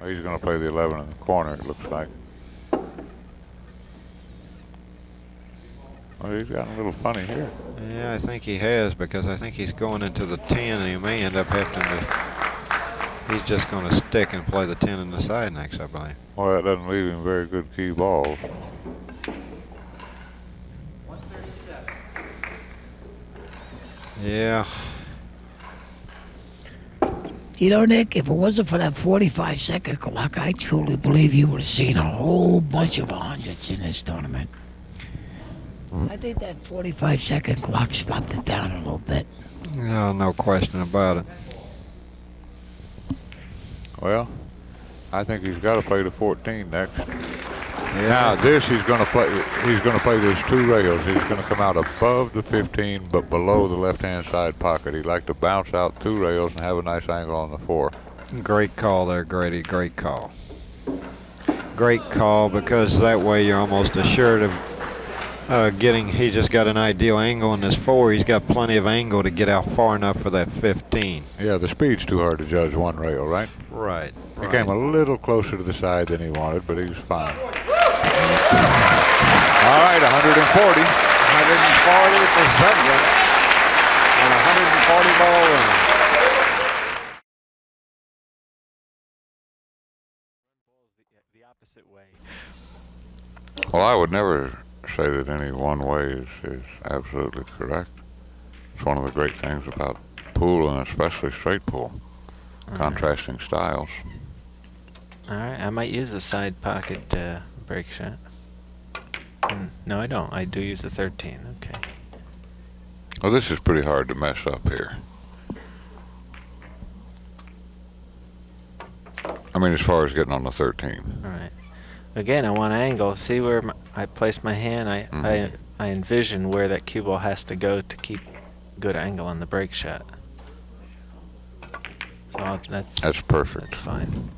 He's going to play the 11 in the corner, it looks like. Well, he's gotten a little funny here. Yeah, I think he has, because I think he's going into the 10, and he may end up having to. He's just going to stick and play the 10 in the side next, I believe. Well, that doesn't leave him very good key balls. 137. Yeah. You know, Nick, if it wasn't for that 45-second clock, I truly believe you would have seen a whole bunch of hundreds in this tournament. I think that 45-second clock stopped it down a little bit. Yeah, no question about it. Well, I think he's got to play the 14 next. Yeah. Now this he's going to play. He's going to play those 2 rails. He's going to come out above the 15, but below the left-hand side pocket. He'd like to bounce out 2 rails and have a nice angle on the 4. Great call there, Grady. Great call. Great call, because that way you're almost assured of getting. He just got an ideal angle on this 4. He's got plenty of angle to get out far enough for that 15. Yeah, the speed's too hard to judge 1 rail, right? Right. He came a little closer to the side than he wanted, but he was fine. All right, 140. 140 for Zuglan on a 140 ball run. The opposite way. Well, I would never say that any one way is absolutely correct. It's one of the great things about pool, and especially straight pool. Contrasting styles. All right, I might use the side pocket break shot. No, I don't. I do use the 13. Okay. Well, this is pretty hard to mess up here. I mean, as far as getting on the 13. All right. Again, I want angle. See where I place my hand. I envision where that cue ball has to go to keep good angle on the break shot. So that's perfect. That's fine.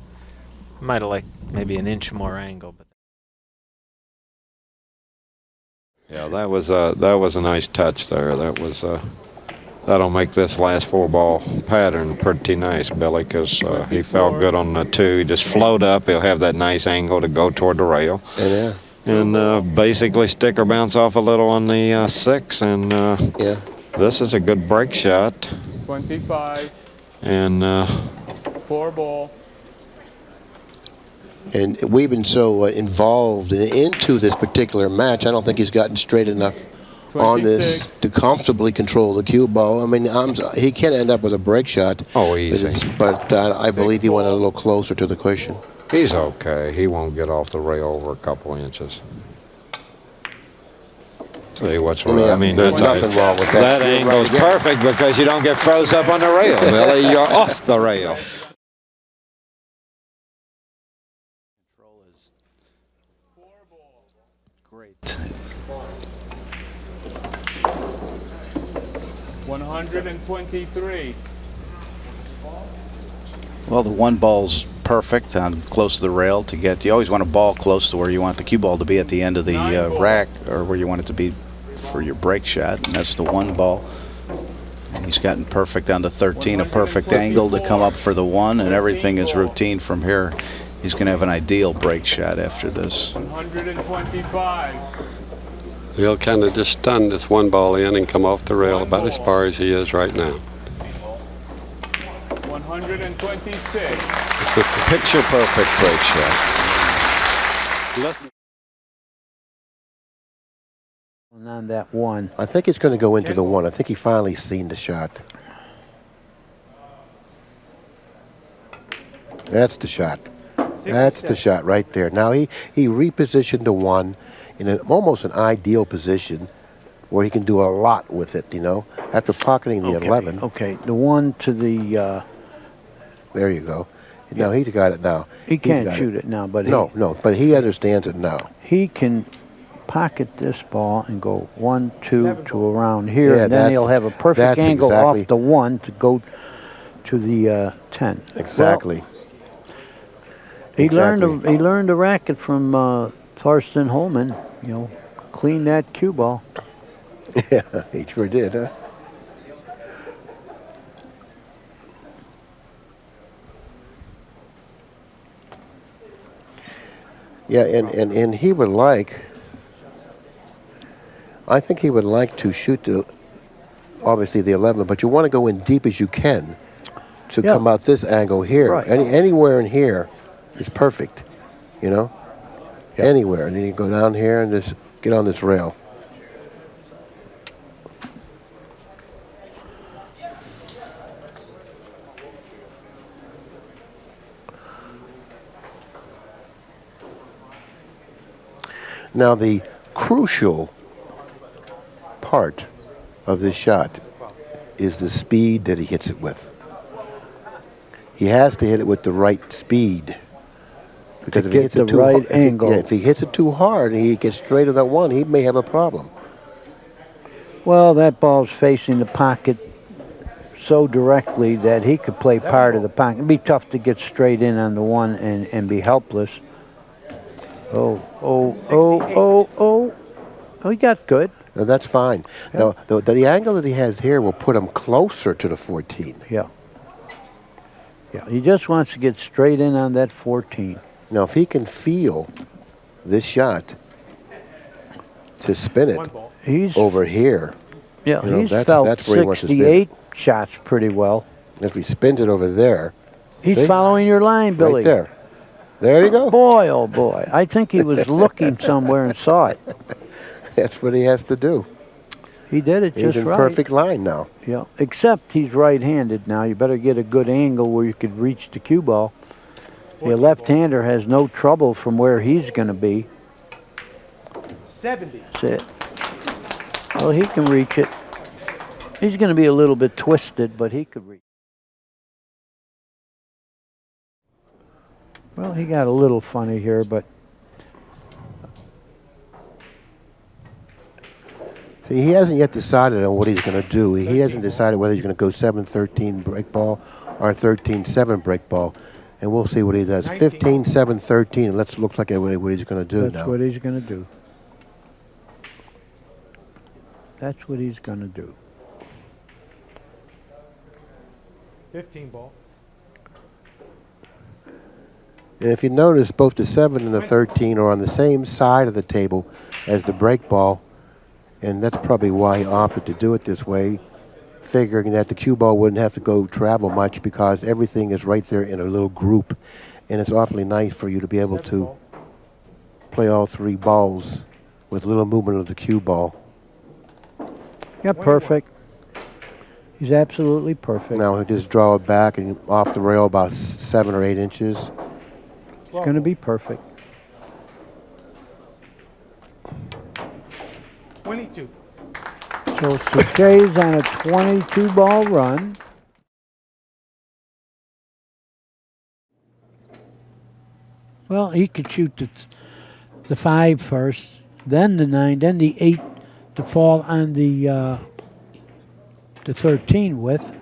Might have liked maybe an inch more angle, but. Yeah, that was a nice touch there. That was that'll make this last 4-ball pattern pretty nice, Billy, because he felt good on the 2. He just float up. He'll have that nice angle to go toward the rail. Yeah. And basically stick or bounce off a little on the 6. And yeah, this is a good break shot. 25. And 4-ball. and we've been so involved into this particular match, I don't think he's gotten straight enough 26. on this to comfortably control the cue ball. I mean, he can end up with a break shot. Oh, easy. But I believe he went a little closer to the cushion. he's okay. He won't get off the rail over a couple inches. See what's wrong. I mean, there's nothing wrong with that. That angle's perfect because you don't get froze up on the rail, Billy. You're off the rail. Control is great. 123. Well, the 1 ball's perfect on close to the rail to get. You always want a ball close to where you want the cue ball to be at the end of the rack, or where you want it to be for your break shot, and that's the 1 ball. And he's gotten perfect on the 13, a perfect angle to come up for the 1, and everything is routine from here. He's going to have an ideal break shot after this. 125. He'll kind of just stun this 1 ball in and come off the rail about as far as he is right now. 126. Picture perfect break shot. On that 1. I think it's going to go into the 1. I think he finally seen the shot. That's the shot. That's the shot right there. Now he repositioned the 1 in almost an ideal position where he can do a lot with it, you know, after pocketing the 11. Okay, the 1 to the... there you go. Now he's got it now. He can't shoot it now, but no, but he understands it now. he can pocket this ball and go 1, 2 to around here, Yeah, and then he'll have a perfect angle exactly. off the 1 to go to the 10. Exactly. Well, he learned a racket from Thorsten Holman. You know, clean that cue ball. Yeah, he sure did, huh? Yeah, and he would like, I think he would like to shoot obviously the 11, but you want to go in deep as you can to come out this angle here. Right. Anywhere in here is perfect, you know? Anywhere. And then you go down here and just get on this rail. Now the crucial part of this shot is the speed that he hits it with. He has to hit it with the right speed. Because if he hits it too hard, if he hits it too hard and he gets straight to that one, he may have a problem. Well, that ball's facing the pocket so directly that he could play part of the pocket. It'd be tough to get straight in on the one and be helpless. Oh, he got good. No, that's fine. Yeah. Now, the angle that he has here will put him closer to the 14. Yeah. Yeah, he just wants to get straight in on that 14. Now, if he can feel this shot to spin it over here. Yeah, you know, he's that's felt where he wants to spin 68 it. shots pretty well. If he spins it over there. He's see? following your line, Billy. Right there. There you go. Boy, oh boy. I think he was looking somewhere and saw it. That's what he has to do. He did it He's just in right. perfect line now. Yeah, except he's right-handed now. You better get a good angle where you could reach the cue ball. The left-hander has no trouble from where he's going to be. 70. That's it. Well, he can reach it. He's going to be a little bit twisted, but he could reach. Well, he got a little funny here, but see, he hasn't yet decided on what he's going to do. He hasn't decided whether he's going to go 7-13 break ball or 13-7 break ball. And we'll see what he does. 15-7-13. And let's look like what he's going to do now. that's what he's going to do. That's what he's going to do. 15 ball. And if you notice, both the 7 and the 13 are on the same side of the table as the break ball. And that's probably why he opted to do it this way, figuring that the cue ball wouldn't have to go travel much because everything is right there in a little group. And it's awfully nice for you to be able to play all 3 balls with little movement of the cue ball. Yeah, perfect. He's absolutely perfect. Now he'll just draw it back and off the rail about 7 or 8 inches. It's going to be perfect. 22. So Souquet's on a 22-ball run. Well, he could shoot the 5 first, then the 9, then the 8 to fall on the 13 with.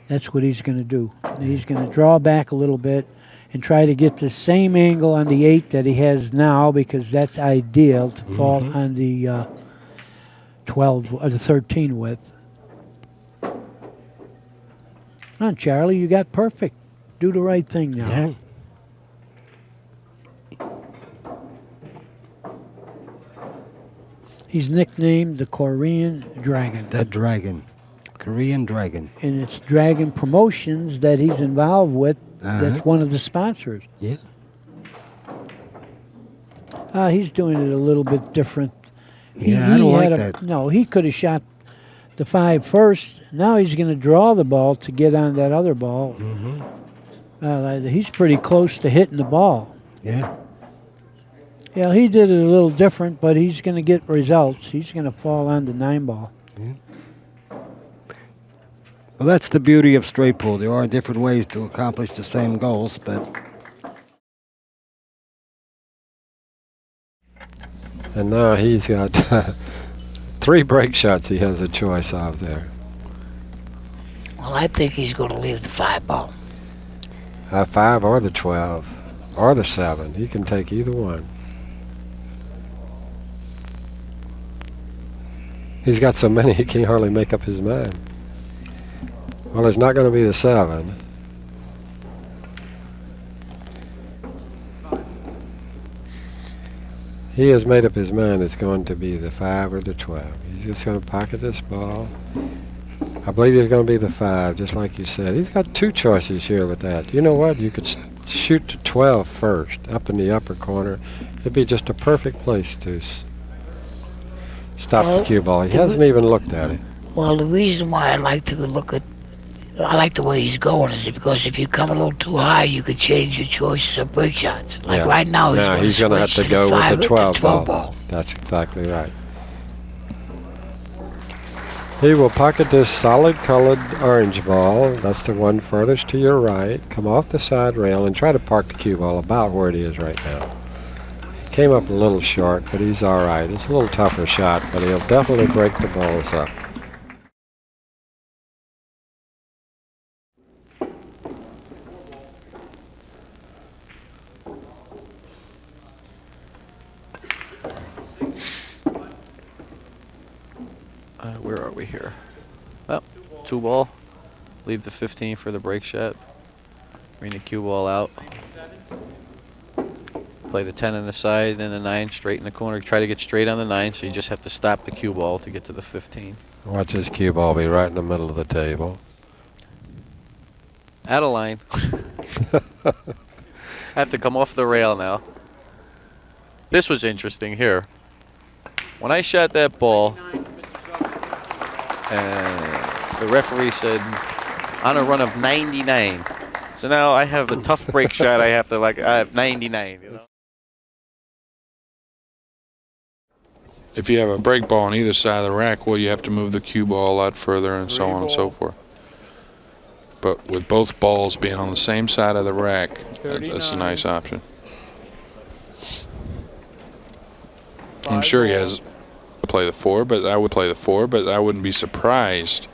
That's what he's going to do. He's going to draw back a little bit and try to get the same angle on the 8 that he has now, because that's ideal to fall on the 12 or the 13 with. Come on, Charlie, you got perfect. Do the right thing now. Yeah. He's nicknamed the Korean Dragon. The Dragon. Korean Dragon. And it's Dragon Promotions that he's involved with. That's one of the sponsors. Yeah. He's doing it a little bit different. Yeah, I don't like that. No, he could have shot the 5 first. Now he's going to draw the ball to get on that other ball. He's pretty close to hitting the ball. Yeah. Yeah, he did it a little different, but he's going to get results. He's going to fall on the 9 ball. Yeah. Well, that's the beauty of straight pool. There are different ways to accomplish the same goals, but... And now he's got 3 break shots he has a choice of there. Well, I think he's going to leave the 5 ball. 5 or the 12 or the 7. He can take either one. He's got so many he can't hardly make up his mind. Well, it's not going to be the 7. He has made up his mind it's going to be the 5 or the 12. He's just going to pocket this ball. I believe it's going to be the 5, just like you said. He's got 2 choices here with that. You know what? You could shoot to 12 first, up in the upper corner. It'd be just a perfect place to stop the cue ball. He hasn't even looked at it. Well, the reason why I like to look at, I like the way he's going is because if you come a little too high, you could change your choices of break shots. Like right now, he's going to have to go with the 12 ball. That's exactly right. He will pocket this solid colored orange ball. That's the one furthest to your right. Come off the side rail and try to park the cue ball about where it is right now. He came up a little short, but he's all right. It's a little tougher shot, but he'll definitely break the balls up. Where are we here? Well, 2 ball. Leave the 15 for the break shot. Bring the cue ball out. Play the 10 on the side and the 9 straight in the corner. Try to get straight on the 9, so you just have to stop the cue ball to get to the 15. Watch this cue ball be right in the middle of the table. Out of line. I have to come off the rail now. This was interesting here. When I shot that ball, the referee said, on a run of 99. So now I have the tough break shot. I have I have 99. You know? If you have a break ball on either side of the rack, well, you have to move the cue ball a lot further and so on and so forth. But with both balls being on the same side of the rack, that's a nice option. I'm sure he has to play the 4, but I would play the 4, but I wouldn't be surprised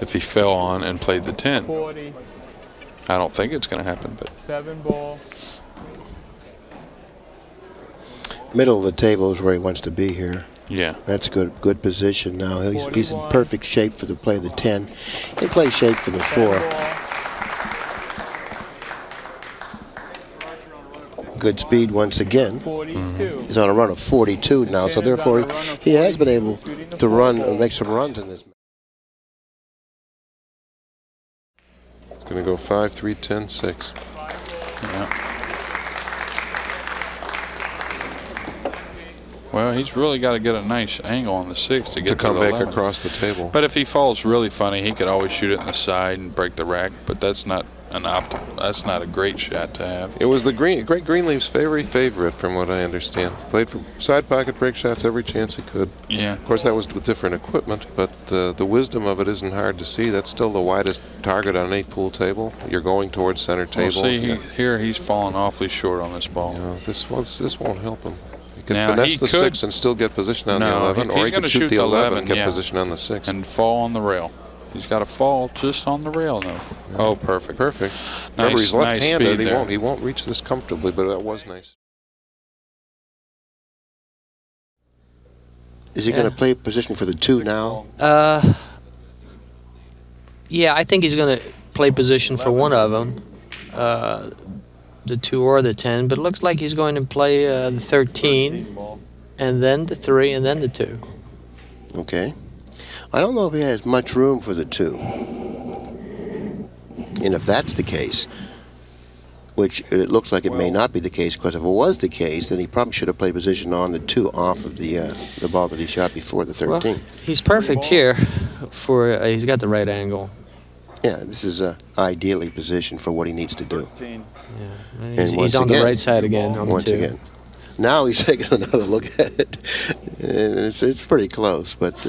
if he fell on and played the 10. 40. I don't think it's going to happen, but 7 ball. Middle of the table is where he wants to be here. Yeah. That's good position now. He's in perfect shape for the play of the 10. He plays shape for the 4. Good speed once again. He's on a run of 42 now, so therefore he has been able to run and make some runs in this. Going to go 5, 3, 10, 6. Yeah. Well, he's really got to get a nice angle on the 6 to get to come the back 11. across the table. But if he falls really funny, he could always shoot it in the side and break the rack. But that's not that's not a great shot to have. It was the Greg Greenleaf's favorite, from what I understand. Played for side pocket break shots every chance he could. Yeah. Of course, that was with different equipment, but the wisdom of it isn't hard to see. That's still the widest target on any pool table. You're going towards center table. Well, see, here he's falling awfully short on this ball. Yeah, this won't help him. He can Now, finesse he the could- 6 and still get position on the 11, or he's he gonna could shoot the 11 and get yeah, position on the 6. and fall on the rail. He's got to fall just on the rail now. Yeah. Oh, perfect. Perfect. Nice, Remember, he's nice left-handed. speed there. He won't reach this comfortably, but that was nice. Is he going to play position for the 2 now? Yeah, I think he's going to play position for one of them, the 2 or the 10. But it looks like he's going to play the 13, and then the 3, and then the 2. Okay. I don't know if he has much room for the 2. And if that's the case, which it looks like it may not be the case, because if it was the case, then he probably should have played position on the 2 off of the ball that he shot before the 13. Well, he's perfect here. He's got the right angle. Yeah, this is ideally positioned for what he needs to do. Yeah. And He's once on again, the right side again on the once 2. again. Now he's taking another look at it. And it's pretty close, but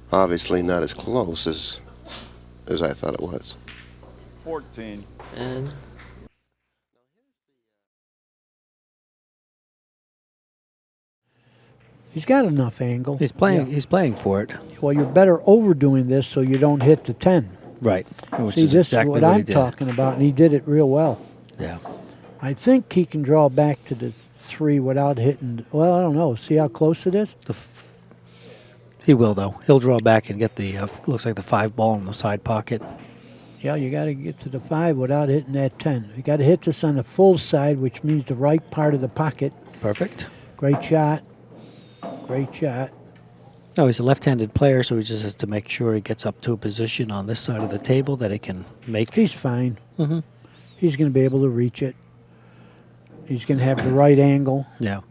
obviously not as close as I thought it was. 14. And he's got enough angle. He's playing. He's playing for it. Well, you're better overdoing this so you don't hit the 10. Right. Which See, is this exactly is what he I'm did. talking about, and he did it real well. Yeah. I think he can draw back to the 3 without hitting. Well, I don't know. See how close it is? He will though. He'll draw back and get the looks like the 5 ball in the side pocket. Yeah, you got to get to the 5 without hitting that 10. You got to hit this on the full side, which means the right part of the pocket. Perfect. Great shot. Great shot. No, he's a left-handed player, so he just has to make sure he gets up to a position on this side of the table that he can make. He's fine. Mhm. He's going to be able to reach it. He's going to have the right angle. Yeah.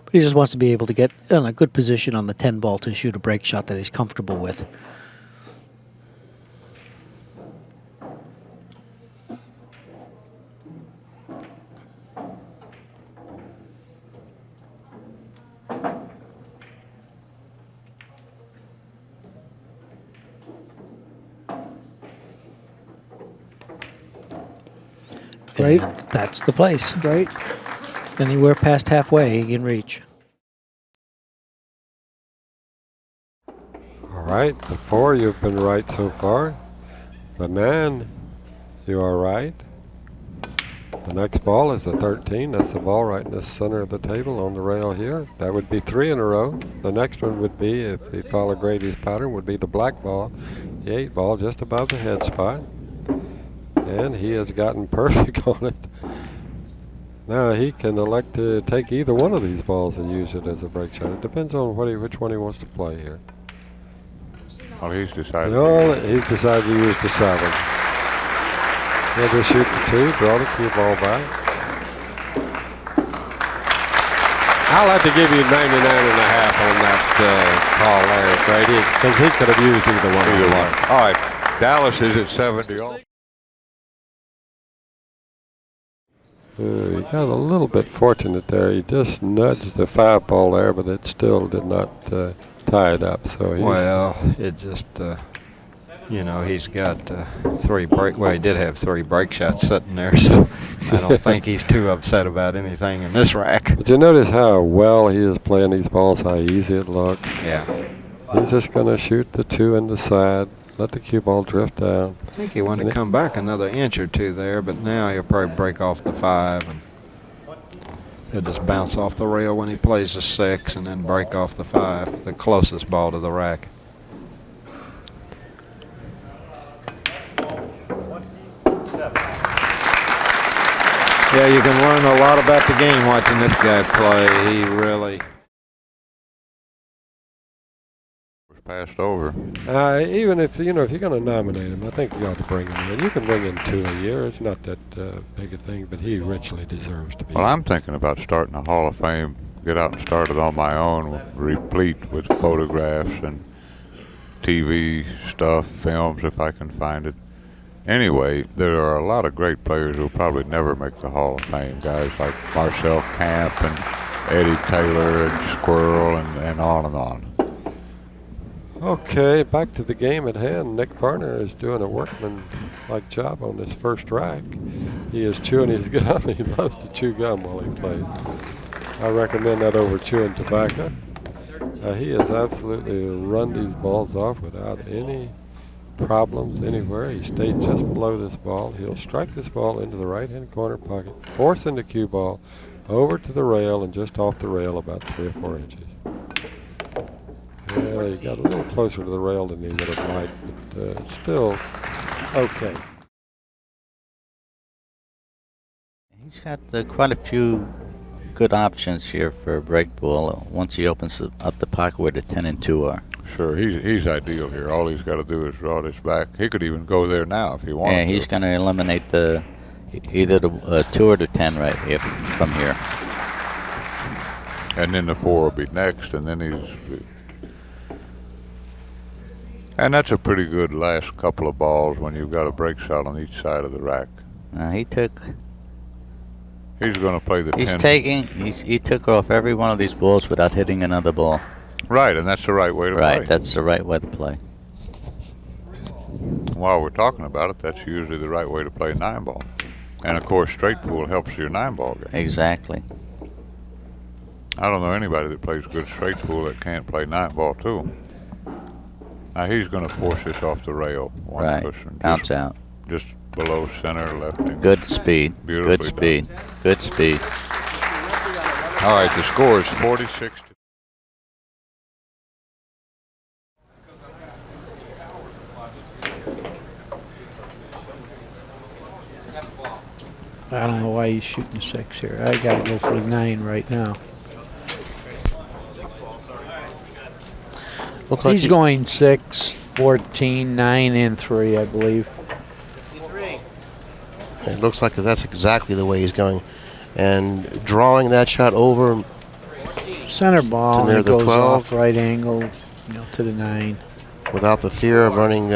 But he just wants to be able to get in a good position on the 10 ball to shoot a break shot that he's comfortable with. Great. And that's the place. Great. Anywhere past halfway, he can reach. All right, the 4, you've been right so far. The 9, you are right. The next ball is the 13. That's the ball right in the center of the table on the rail here. That would be 3 in a row. The next one would be, if you follow Grady's pattern, would be the black ball, the 8 ball just above the head spot. And he has gotten perfect on it. Now he can elect to take either one of these balls and use it as a break shot. It depends on which one he wants to play here. Well, he's decided. He's decided to use the 7. He'll just shoot the 2, draw the cue ball back. I'll have to give you 99.5 on that call there, Grady, because he could have used either one. Either one. All right, Dallas is at 70. He got a little bit fortunate there. He just nudged the 5 ball there, but it still did not tie it up. So it just, he's got 3 break. Well, he did have 3 break shots sitting there, so I don't think he's too upset about anything in this rack. But you notice how well he is playing these balls, how easy it looks. Yeah. He's just going to shoot the 2 in the side. Let the cue ball drift down. I think he wanted to come back another inch or 2 there, but now he'll probably break off the 5 and he'll just bounce off the rail when he plays the 6 and then break off the 5, the closest ball to the rack. Yeah, you can learn a lot about the game watching this guy play. He really passed over. Even if you're going to nominate him, I think you ought to bring him in. You can bring in 2 a year. It's not that big a thing, but he richly deserves to be. Well, I'm thinking about starting a Hall of Fame. Get out and start it on my own, replete with photographs and TV stuff, films if I can find it. Anyway, there are a lot of great players who will probably never make the Hall of Fame. Guys like Marcel Camp and Eddie Taylor and Squirrel and on and on. Okay, back to the game at hand. Nick Varner is doing a workman-like job on this first rack. He is chewing his gum. He loves to chew gum while he plays. I recommend that over chewing tobacco. He has absolutely run these balls off without any problems anywhere. He stayed just below this ball. He'll strike this ball into the right-hand corner pocket, forcing the cue ball over to the rail and just off the rail about 3 or 4 inches. Yeah, he got a little closer to the rail than he would have liked, but still okay. He's got quite a few good options here for a break ball once he opens up the pocket where the 10 and 2 are. Sure, he's ideal here. All he's got to do is draw this back. He could even go there now if he wanted to. Yeah, he's going to eliminate either the 2 or the 10 right here from here. And then the 4 will be next, and then he's... And that's a pretty good last couple of balls when you've got a break shot on each side of the rack. He took... He's going to play the 10. He took off every one of these balls without hitting another ball. Right, and that's the right way to play. Right, that's the right way to play. While we're talking about it, that's usually the right way to play 9-ball. And of course, straight pool helps your 9-ball game. Exactly. I don't know anybody that plays good straight pool that can't play 9-ball too. Now he's going to force this off the rail. Right, bounce out. Just below center, left. Good speed. Good speed. Done. Good speed. All right, the score is 46. I don't know why he's shooting 6 here. I got to go for the 9 right now. Looks like He's going 6, 14, 9, and 3, I believe. It looks like that's exactly the way he's going. And drawing that shot over Center ball, to near and it the goes 12. off right angle, to the 9. Without the fear of running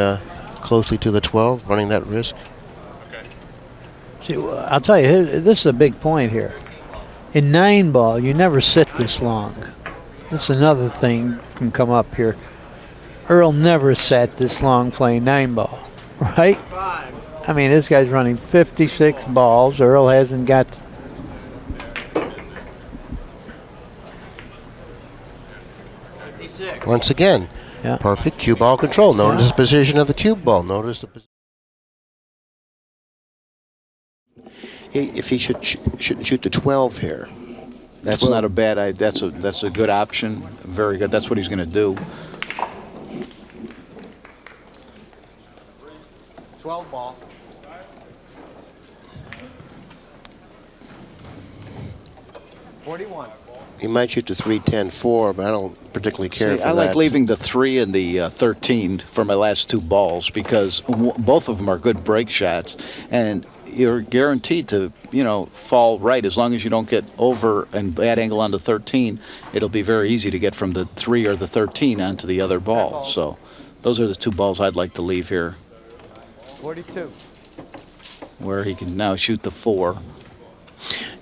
closely to the 12, running that risk. See, I'll tell you, this is a big point here. In 9 ball, you never sit this long. That's another thing can come up here. Earl never sat this long playing 9 ball, right? I mean, this guy's running 56 balls. Earl hasn't got. Once again, yeah. Perfect cue ball control. Notice the position of the cue ball. Notice the position. If he shouldn't shoot the 12 here. That's 12. not a bad. That's a good option. Very good. That's what he's going to do. 12 ball. He might shoot the 3-10-4, but I don't particularly care for I that. like leaving the 3 and the 13 for my last 2 balls because both of them are good break shots, and you're guaranteed to, fall right as long as you don't get over and bad angle onto 13. It'll be very easy to get from the 3 or the 13 onto the other ball. So those are the 2 balls I'd like to leave here. 42. Where he can now shoot the 4.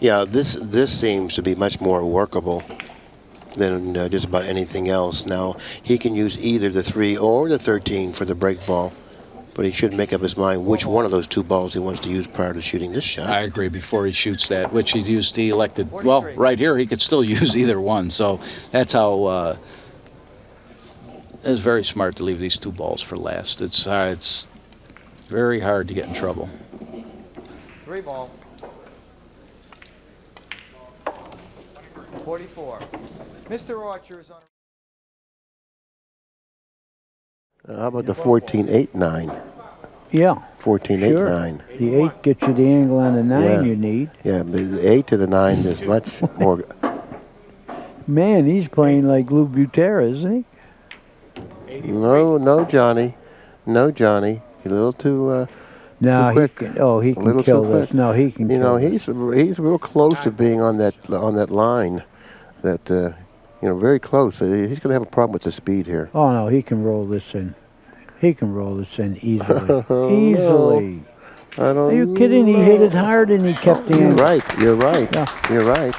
Yeah, this seems to be much more workable than just about anything else. Now, he can use either the 3 or the 13 for the break ball, but he should make up his mind which one of those 2 balls he wants to use prior to shooting this shot. I agree, before he shoots that, which he elected. Well, right here, he could still use either one, so that's how it's very smart to leave these 2 balls for last. It's very hard to get in trouble. 3 ball. 44. Mr. Archer is on. How about the 14-8-9? Yeah. 14-8-9. The 8 gets you the angle on the 9 you need. Yeah, the 8 to the 9 is much more. Man, he's playing like Lou Butera, isn't he? No, Johnny. No, Johnny. You're a little too. No, too quick. he can kill this. No, he can. He's real close to being on that line. That very close. He's going to have a problem with the speed here. Oh no, he can roll this in. He can roll this in easily. Easily. I don't. Are you kidding? He hit it hard and he kept the angle. You're right. Yeah. You're right.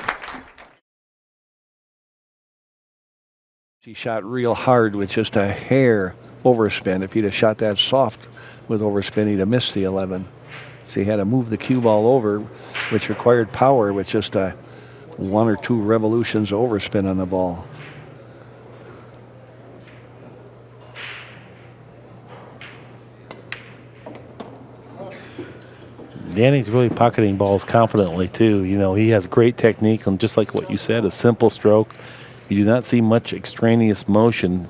He shot real hard with just a hair overspin. If he'd have shot that soft with overspin, he'd have missed the 11. So he had to move the cue ball over, which required power with just a 1 or 2 revolutions overspin on the ball. Danny's really pocketing balls confidently too. He has great technique, and just like what you said, a simple stroke. You do not see much extraneous motion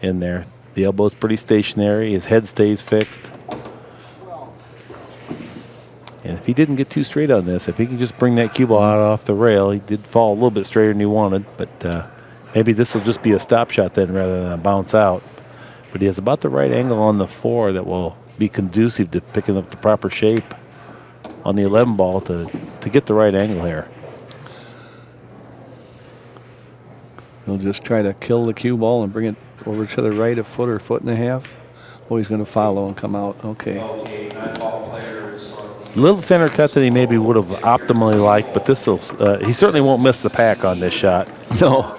in there. The elbow's pretty stationary. His head stays fixed. And if he didn't get too straight on this, if he can just bring that cue ball out off the rail, he did fall a little bit straighter than he wanted, but maybe this will just be a stop shot then rather than a bounce out. But he has about the right angle on the 4 that will be conducive to picking up the proper shape on the 11 ball to get the right angle here. He'll just try to kill the cue ball and bring it over to the right a foot or foot and a half. Oh, he's going to follow and come out. Okay. A little thinner cut than he maybe would have optimally liked, but this will. He certainly won't miss the pack on this shot. No.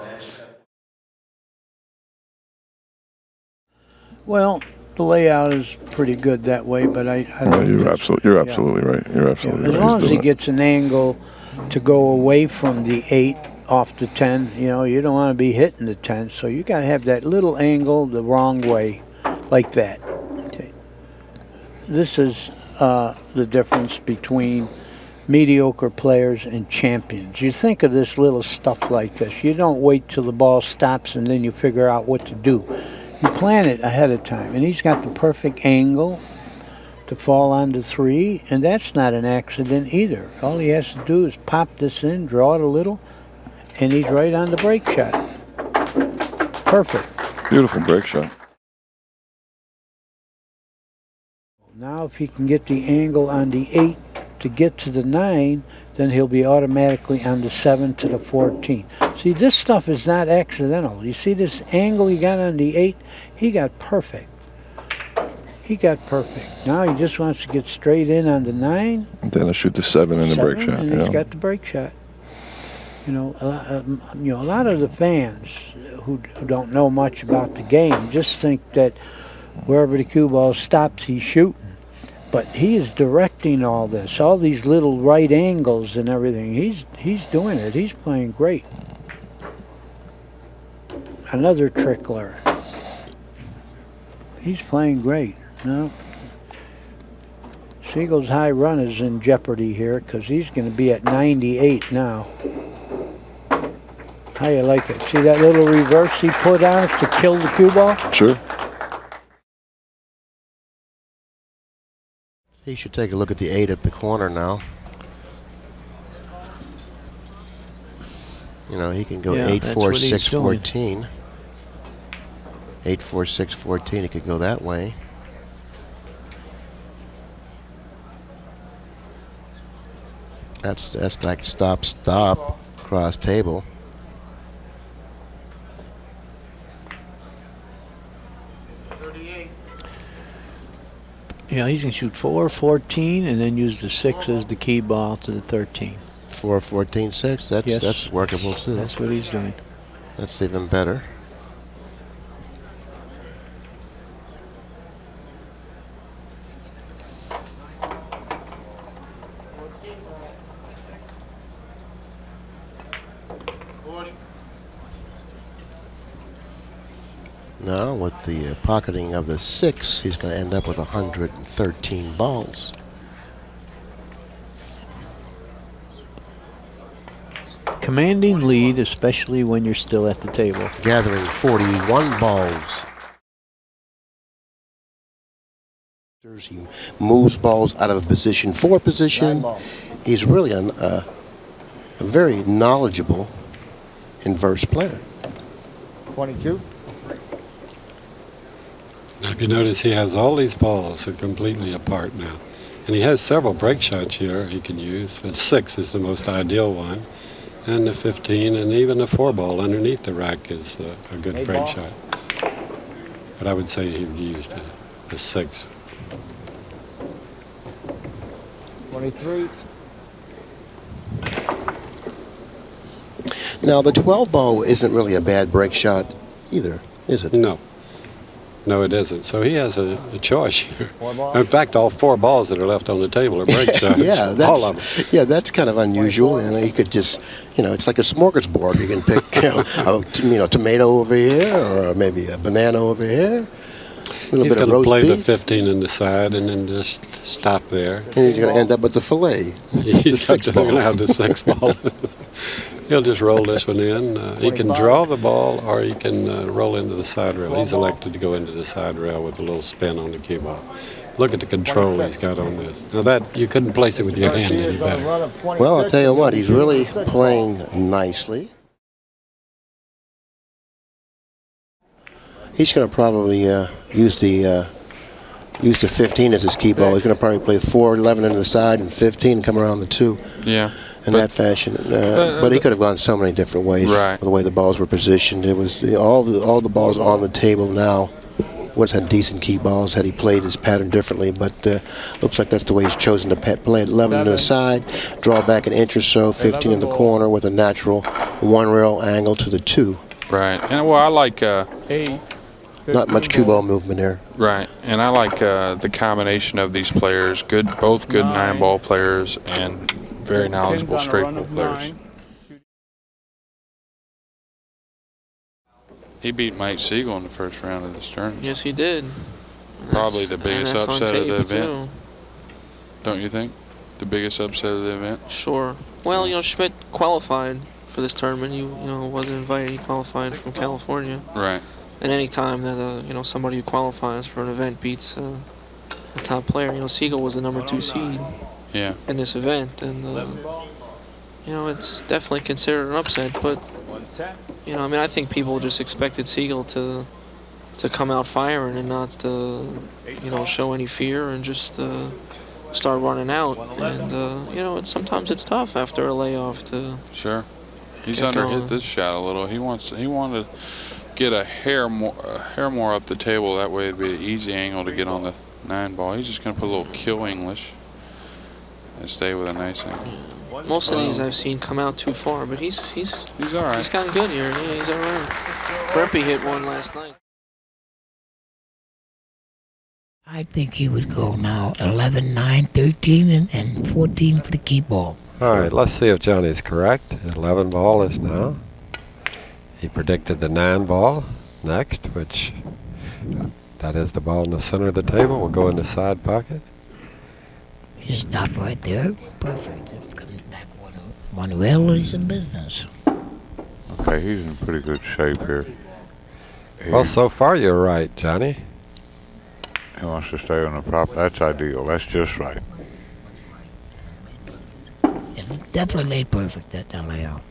Well, the layout is pretty good that way, but I don't. You're absolutely right. You're absolutely As right. long as he gets an angle to go away from the 8 off the 10, you don't want to be hitting the 10, so you got to have that little angle the wrong way, like that. Okay. This is the difference between mediocre players and champions. You think of this little stuff like this. You don't wait till the ball stops and then you figure out what to do. You plan it ahead of time, and he's got the perfect angle to fall onto 3, and that's not an accident either. All he has to do is pop this in, draw it a little, and he's right on the break shot. Perfect. Beautiful break shot. Now if he can get the angle on the 8 to get to the 9, then he'll be automatically on the 7 to the 14. See, this stuff is not accidental. You see this angle he got on the 8? He got perfect. He got perfect. Now he just wants to get straight in on the 9. And then I shoot the 7 in the break shot. And he's got the break shot. You know, a lot of the fans who don't know much about the game just think that wherever the cue ball stops, he's shooting. But he is directing all this, all these little right angles and everything. He's doing it. He's playing great. Another trickler. He's playing great. No. Siegel's high run is in jeopardy here because he's going to be at 98 now. How you like it? See that little reverse he put on it to kill the cue ball? Sure. He should take a look at the 8 at the corner now. You know, he can go 8, 4, 6, 14. 8, 4, 6, 14. He could go that way. That's like stop, stop, cross table. Yeah, he's going to shoot 4, 14, and then use the 6 as the key ball to the 13. 4, 14, 6. That's workable too. That's what he's doing. That's even better. Now, with the pocketing of the 6, he's going to end up with 113 balls. Commanding lead, especially when you're still at the table. Gathering 41 balls. He moves balls out of position 4 position. He's really a very knowledgeable inverse player. 22. Now, if you notice, he has all these balls are completely apart now. And he has several break shots here he can use. The 6 is the most ideal one. And the 15 and even the 4 ball underneath the rack is a good break shot. But I would say he would use the 6. 23. Now, the 12 ball isn't really a bad break shot either, is it? No. No, it isn't. So he has a choice here. In fact, all 4 balls that are left on the table are break shots. Yeah, all of them. Yeah, that's kind of unusual. And you could just, you know, it's like a smorgasbord. You can pick, a tomato over here, or maybe a banana over here. He's going to play the 15 in the side and then just stop there. And he's going to end up with the fillet. He's going to have the 6 ball. He'll just roll this one in. He can draw the ball or he can roll into the side rail. He's elected to go into the side rail with a little spin on the cue ball. Look at the control he's got on this. Now that, you couldn't place it with your hand any better. Well, I'll tell you what, he's really playing nicely. He's going to probably use the 15 as his key ball. He's going to probably play 4, 11 into the side and 15 and come around the 2. Yeah. In that fashion, but he could have gone so many different ways. Right. The way the balls were positioned, it was all the balls on the table now. Was had decent key balls had he played his pattern differently, but looks like that's the way he's chosen to play it. 11 to the side, draw back an inch or so, 15 in the corner with a natural 1 rail angle to the 2. Right, and well, I like 8. Not much cue ball movement there. Right, and I like the combination of these players. Both good 9-ball players and very knowledgeable straight pool players. He beat Mike Sigel in the first round of this tournament. Yes, he did. Probably the biggest upset of the event. Don't you think? The biggest upset of the event? Sure. Well, you know, Schmidt qualified for this tournament. He, wasn't invited. He qualified from California. Right. And any time that somebody who qualifies for an event beats a top player, Sigel was the number 2 seed. Yeah. In this event, and it's definitely considered an upset. But I think people just expected Sigel to to come out firing and not, you know, show any fear and just start running out. And you know, sometimes it's tough after a layoff to. Sure. He's get underhit going. this shot a little. He wanted to get a hair more up the table. That way it'd be an easy angle to get on the 9 ball. He's just going to put a little kill English and stay with a nice angle. Most of these I've seen come out too far, but he's all right. He's gotten good here. Yeah, he's all right. Rempe hit one last night. I think he would go now 11, 9, 13, and 14 for the key ball. All right, let's see if Johnny's correct. 11 ball is now. He predicted the 9 ball next, which that is the ball in the center of the table. Will go in the side pocket. Just stop right there. Perfect. Comes back one rail, he's in business. Okay, he's in pretty good shape here. Well, so far you're right, Johnny. He wants to stay on the prop. That's ideal. That's just right. Definitely laid perfect that layout.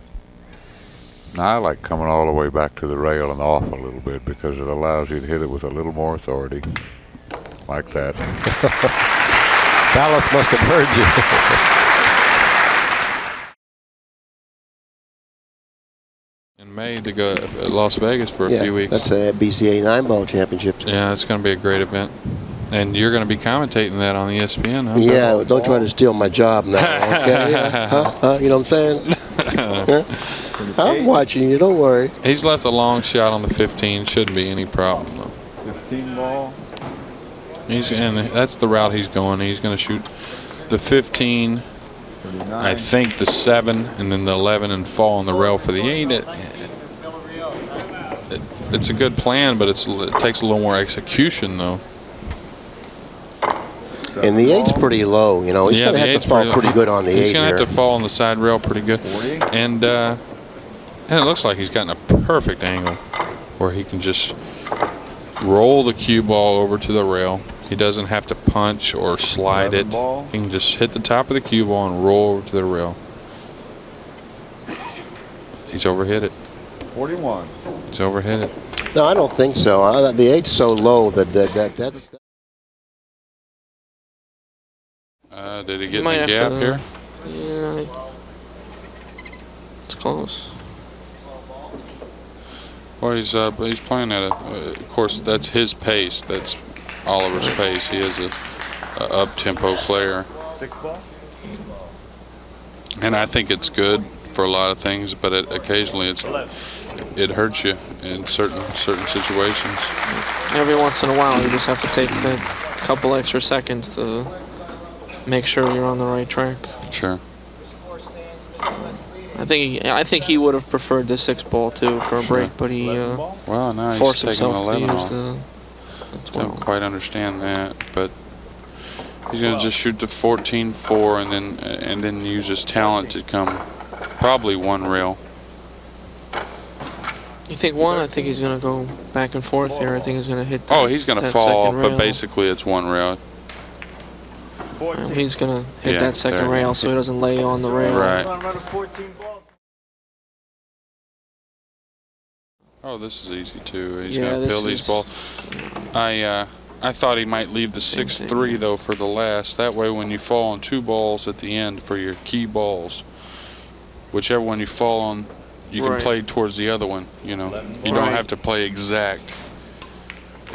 Now I like coming all the way back to the rail and off a little bit because it allows you to hit it with a little more authority. Like that. Dallas must have heard you. In May to go at Las Vegas for a few weeks. That's a BCA 9-ball championship. Yeah, it's going to be a great event. And you're going to be commentating that on ESPN, huh? Yeah, don't try to steal my job now, okay? You know what I'm saying? I'm watching you, don't worry. He's left a long shot on the 15. Shouldn't be any problem, though. 15 ball. And that's the route he's going. He's going to shoot the 15, 39. I think the 7, and then the 11 and fall on the rail for the 8. It's a good plan, but it takes a little more execution, though. And the 8's pretty low, you know. He's going to have to fall pretty good on the 8 He's going to here. have to fall on the side rail pretty good. And it looks like he's gotten a perfect angle where he can just roll the cue ball over to the rail. He doesn't have to punch or slide it. He can just hit the top of the cue ball and roll over to the rail. He's overhit it. 41. He's overhit it. No, I don't think so. The 8's so low that's... Did he get in the gap here? Yeah, it's close. Well, he's playing at of course, that's his pace. That's Oliver's pace. He is a up-tempo player. 6 ball. And I think it's good for a lot of things, but occasionally it hurts you in certain situations. Every once in a while, you just have to take that couple extra seconds to make sure you're on the right track. Sure. I think he would have preferred the 6 ball too for a break, but he well, now forced he's taking himself to 11 use off. the 12. Don't quite understand that, but he's going to just shoot the 14-4 and then use his talent to come probably 1 rail. You think 1? I think he's going to go back and forth here. I think he's going to hit. He's going to fall off, but basically it's 1 rail. He's going to hit that second rail so he doesn't lay on the rail. Right. Oh, this is easy too. He's going to pill these balls. I thought he might leave the 6-3 though for the last. That way when you fall on 2 balls at the end for your key balls, whichever one you fall on, you can play towards the other one, you know. You don't have to play exact.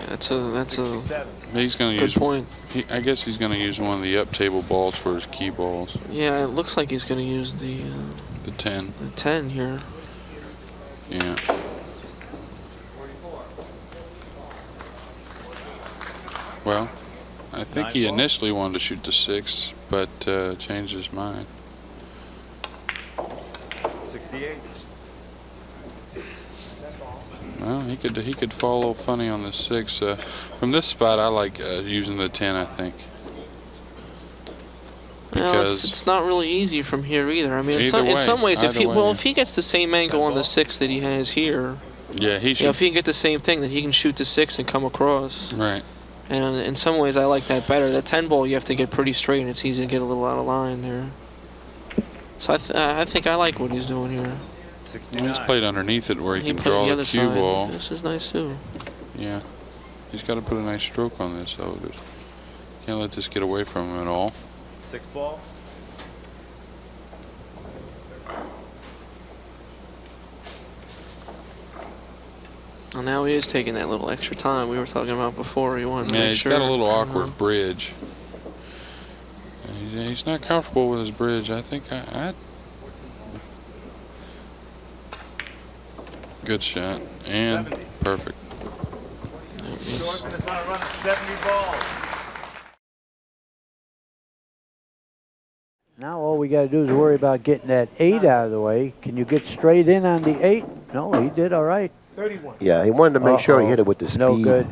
That's a He's going to use point. I guess he's going to use one of the up table balls for his key balls. Yeah, it looks like he's going to use the 10. The 10 here. Yeah. Well, I think he initially wanted to shoot the 6, but changed his mind. 68. Well, he could fall a little funny on the 6. From this spot, I like using the 10. I think. Well, it's not really easy from here either. I mean, in some ways, if he gets the same angle on the 6 that he has here, yeah, he should. If he can get the same thing, then he can shoot the 6 and come across. Right. And in some ways, I like that better. That 10 ball, you have to get pretty straight, and it's easy to get a little out of line there. So I think I like what he's doing here. He's played underneath it where he can draw the cue ball. This is nice too. Yeah. He's got to put a nice stroke on this, though. Can't let this get away from him at all. 6 ball. Well, now he is taking that little extra time we were talking about before. He wanted to Yeah, make he's sure. got a little awkward bridge. He's not comfortable with his bridge. I think good shot and 70. perfect. Short is on a run of 70 balls. Now all we got to do is worry about getting that 8 out of the way. Can you get straight in on the 8? No, he did all right. 31. Yeah, he wanted to make sure he hit it with the speed. No good.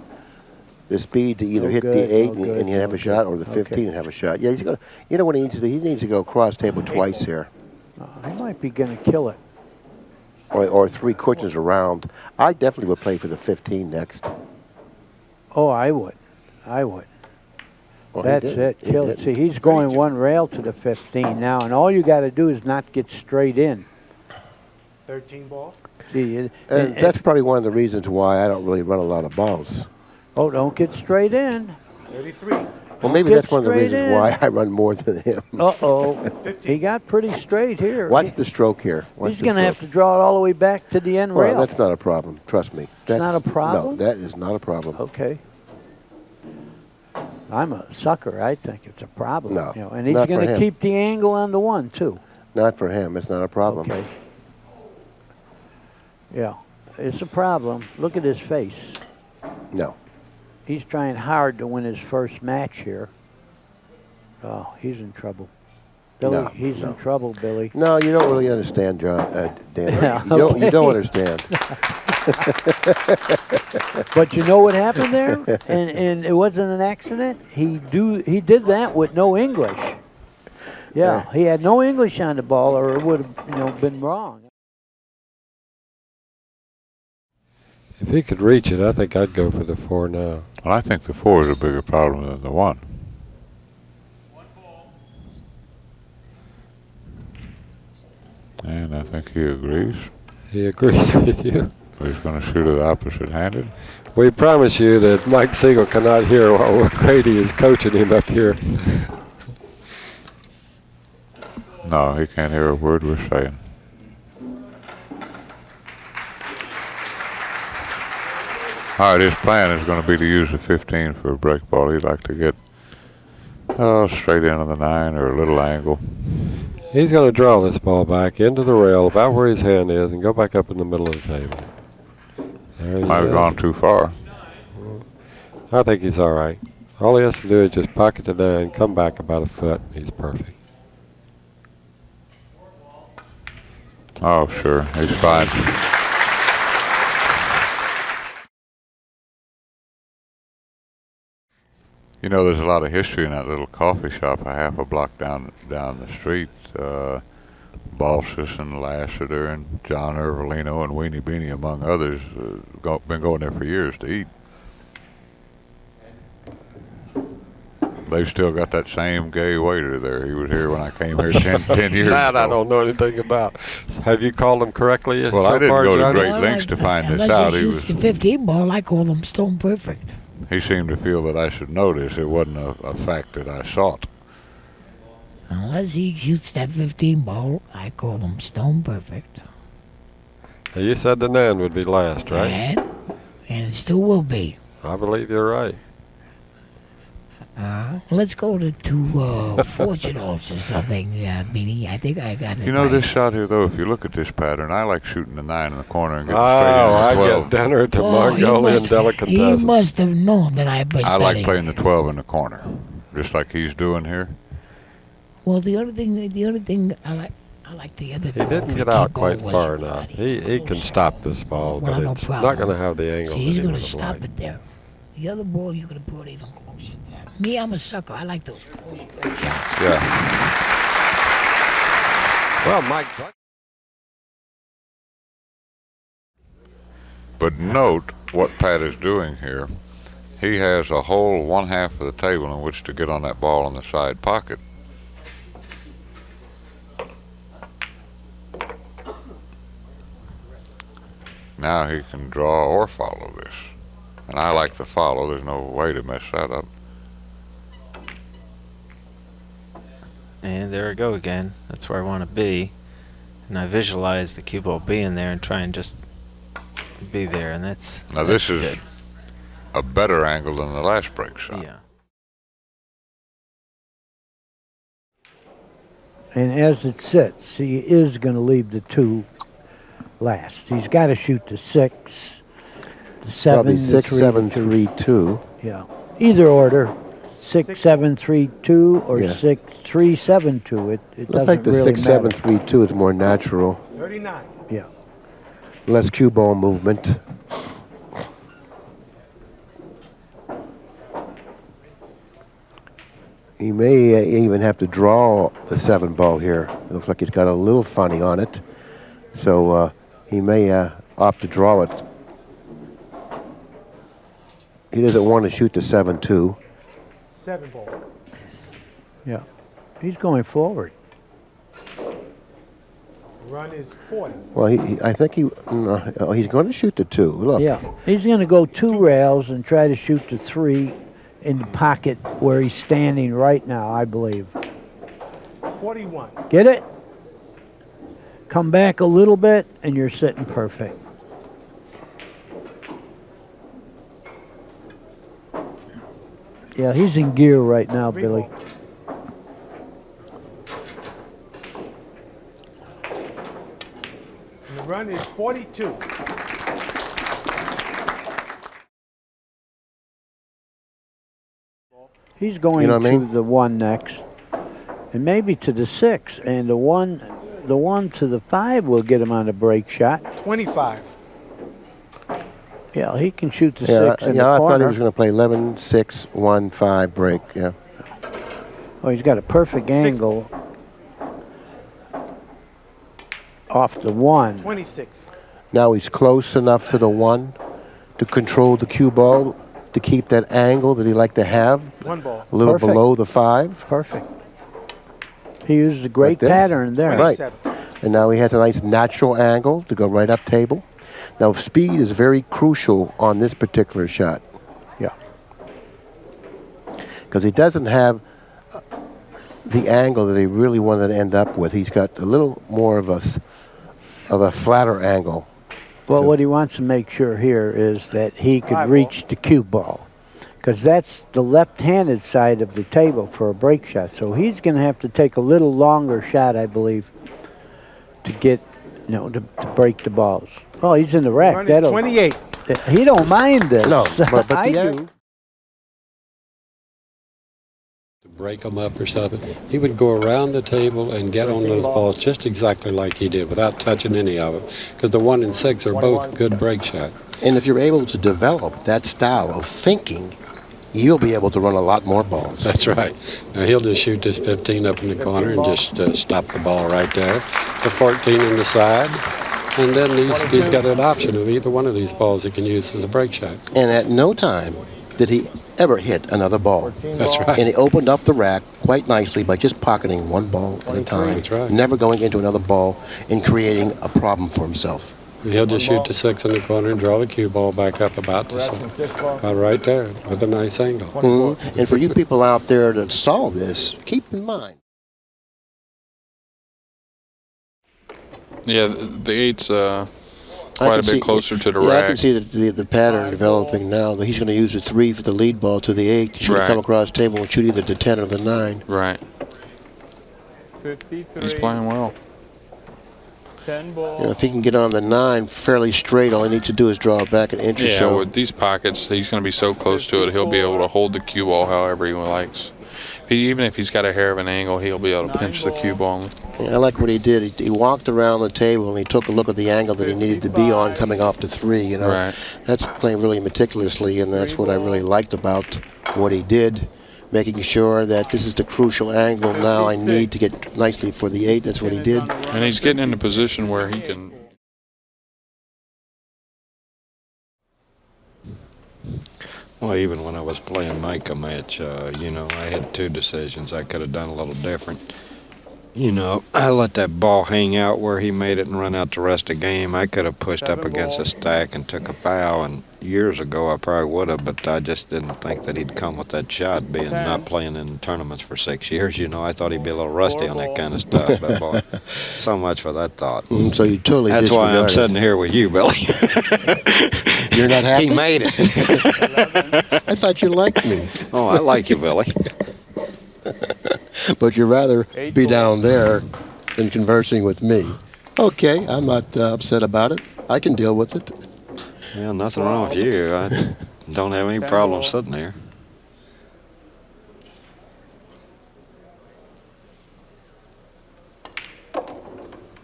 The speed to either No hit good, the 8 no good, and he'd have no a shot, or the good. 15 Okay. and have a shot. Yeah, he's gonna. You know what he needs to do? He needs to go cross table twice here, He might be going to kill it. or 3 cushions around. I definitely would play for the 15 next. Oh, I would. I would. Well, he That's didn't. it. He Kill it. didn't. See, he's going 1 rail to the 15 now, and all you got to do is not get straight in. 13 ball. See, And that's probably one of the reasons why I don't really run a lot of balls. oh, don't get straight in. 33. Well, maybe Get that's one of the straight reasons in. why I run more than him. Uh-oh. He got pretty straight here. Watch the stroke here. Watch He's the going to have stroke. to draw it all the way back to the end Well, rail. that's not a problem. Trust me. That's not a problem? No, that is not a problem. Okay. I'm a sucker. I think it's a problem. No, You know, and he's not for going to him. keep the angle on the 1, too. Not for him. It's not a problem. Okay. Yeah, it's a problem. Look at his face. No. He's trying hard to win his first match here. Oh, he's in trouble. Billy, No, he's no. in trouble, Billy. No, you don't really understand, John. Dan. Yeah, you don't okay. understand. But you know what happened there? And it wasn't an accident. He did that with no English. Yeah, he had no English on the ball, or it would have been wrong. If he could reach it, I think I'd go for the 4 now. Well, I think the 4 is a bigger problem than the 1. And I think he agrees. He agrees with you. He's going to shoot it opposite-handed. We promise you that Mike Sigel cannot hear while Grady is coaching him up here. No, he can't hear a word we're saying. All right, his plan is going to be to use the 15 for a break ball. He'd like to get straight into the 9 or a little angle. He's going to draw this ball back into the rail about where his hand is and go back up in the middle of the table. There he Might have is. gone too far. I think he's all right. All he has to do is just pocket the 9, come back about a foot. He's perfect. Oh, sure, he's fine. You know, there's a lot of history in that little coffee shop a half a block down the street. Balsas and Lassiter and John Ervolino and Weenie Beanie, among others, been going there for years to eat. They've still got that same gay waiter there. He was here when I came here 10 years That ago. I don't know anything about. Have you called him correctly? Well, so I didn't far, go to Johnny? great lengths to find this Unless out. he He shoots was. the 15 ball, I call him stone perfect. He seemed to feel that I should notice it wasn't a fact that I sought. Unless he shoots that 15 ball, I call him stone perfect. Now, you said the 9 would be last, right? And it still will be. I believe you're right. Let's go to 2 fortune offs or something, Beanie. I think I got it. You know, right. this shot here, though, if you look at this pattern, I like shooting the 9 in the corner and getting Oh, straight in I the 12. get dinner to Oh, he Mongolian must- He delicatessen. must have known that I was I like betting. playing the 12 in the corner, just like he's doing here. Well, the other thing I like the other. He didn't get out quite far enough. He can stop this ball, Well, but no it's problem. not going to have the angle See, that he's he going would to have stop liked. it there. The other ball, you're going to put even closer to that. Me, I'm a sucker. I like those close break shots. Yeah. Well, Mike. But note what Pat is doing here. He has a whole 1/2 of the table in which to get on that ball in the side pocket. Now he can draw or follow this. And I like to follow. There's no way to mess that up. And there I go again. That's where I want to be. And I visualize the cue ball being there and try and just be there. And that's Now this is a better angle than the last break shot. Yeah. And as it sits, he is going to leave the 2 last. He's got to shoot the 6, the 7, Probably the 6, 3, 7, 2. 3, 2. Yeah. Either order. 6, 7, 3, 2 or Yeah. 6, 3, 7, 2. It Looks doesn't like the really 6, matter. 7, 3, 2 is more natural. 39. Yeah. Less cue ball movement. He may even have to draw the 7 ball here. It looks like he's got a little funny on it. So he may opt to draw it. He doesn't want to shoot the 7-2. 7 ball. Yeah. He's going forward. Run is 40. Well, I think he's going to shoot the 2. Look. Yeah. He's going to go 2 rails and try to shoot the 3 in the pocket where he's standing right now, I believe. 41. Get it? Come back a little bit and you're sitting perfect. Yeah, he's in gear right now, Billy. And the run is 42. He's going You know to what I mean? the 1 next, and maybe to the 6, and the one to the 5 will get him on a break shot. 25. Yeah, he can shoot the 6 in yeah, the I corner. thought he was going to play 11, 6, 1, 5 break. Yeah. Oh, he's got a perfect angle off the 1. 26. Now he's close enough to the 1 to control the cue ball, to keep that angle that he liked to have. 1 ball. A little Perfect. below the 5. Perfect. He used a great Like this. pattern there. Right. And now he has a nice natural angle to go right up table. Now speed is very crucial on this particular shot. Yeah. Because he doesn't have the angle that he really wanted to end up with. He's got a little more of a flatter angle. Well, what he wants to make sure here is that he could 5 reach the cue ball, because that's the left-handed side of the table for a break shot. So he's going to have to take a little longer shot, I believe, to get, to break the balls. Oh, he's in the rack. Run is 28. He don't mind this. No, but I the do. To break them up or something, he would go around the table and get on those balls just exactly like he did without touching any of them, because the 1 and 6 are both good break shots. And if you're able to develop that style of thinking, you'll be able to run a lot more balls. That's right. Now he'll just shoot this 15 up in the corner and just stop the ball right there. The 14 on the side. And then he's got an option of either one of these balls he can use as a break shot. And at no time did he ever hit another ball. That's right. And he opened up the rack quite nicely by just pocketing 1 ball at a time. That's right. Never going into another ball and creating a problem for himself. He'll just shoot the 6 in the corner and draw the cue ball back up about right there with a nice angle. And for you people out there to solve this, keep in mind. Yeah, the 8's quite a bit closer to the I rack. can see the pattern developing now. That he's going to use the 3 for the lead ball to the 8. He's going to come across the table and shoot either the 10 or the 9. Right. 53. He's playing well. 10 ball. If he can get on the 9 fairly straight, all he needs to do is draw it back an inch or Yeah, so. with these pockets, he's going to be so close to it, he'll be able to hold the cue ball however he likes. Even if he's got a hair of an angle, he'll be able to pinch the cue ball. I like what he did. He walked around the table and he took a look at the angle that he needed to be on coming off the 3. Right. That's playing really meticulously, and that's what I really liked about what he did, making sure that this is the crucial angle now I need to get nicely for the 8. That's what he did. And he's getting in a position where he can. Well, even when I was playing Micah match, I had 2 decisions I could have done a little different. You know, I let that ball hang out where he made it and run out the rest of the game. I could have pushed up against a stack and took a foul, and years ago I probably would have, but I just didn't think that he'd come with that shot, being not playing in tournaments for 6 years. You know, I thought he'd be a little rusty on that kind of stuff, but boy, so much for that thought. So you totally That's why I'm disregarded. sitting here with you, Billy. You're not happy? He made it. I thought you liked me. Oh, I like you, Billy. But you'd rather be down there than conversing with me. Okay, I'm not upset about it. I can deal with it. Yeah, nothing wrong with you. I don't have any problem sitting here.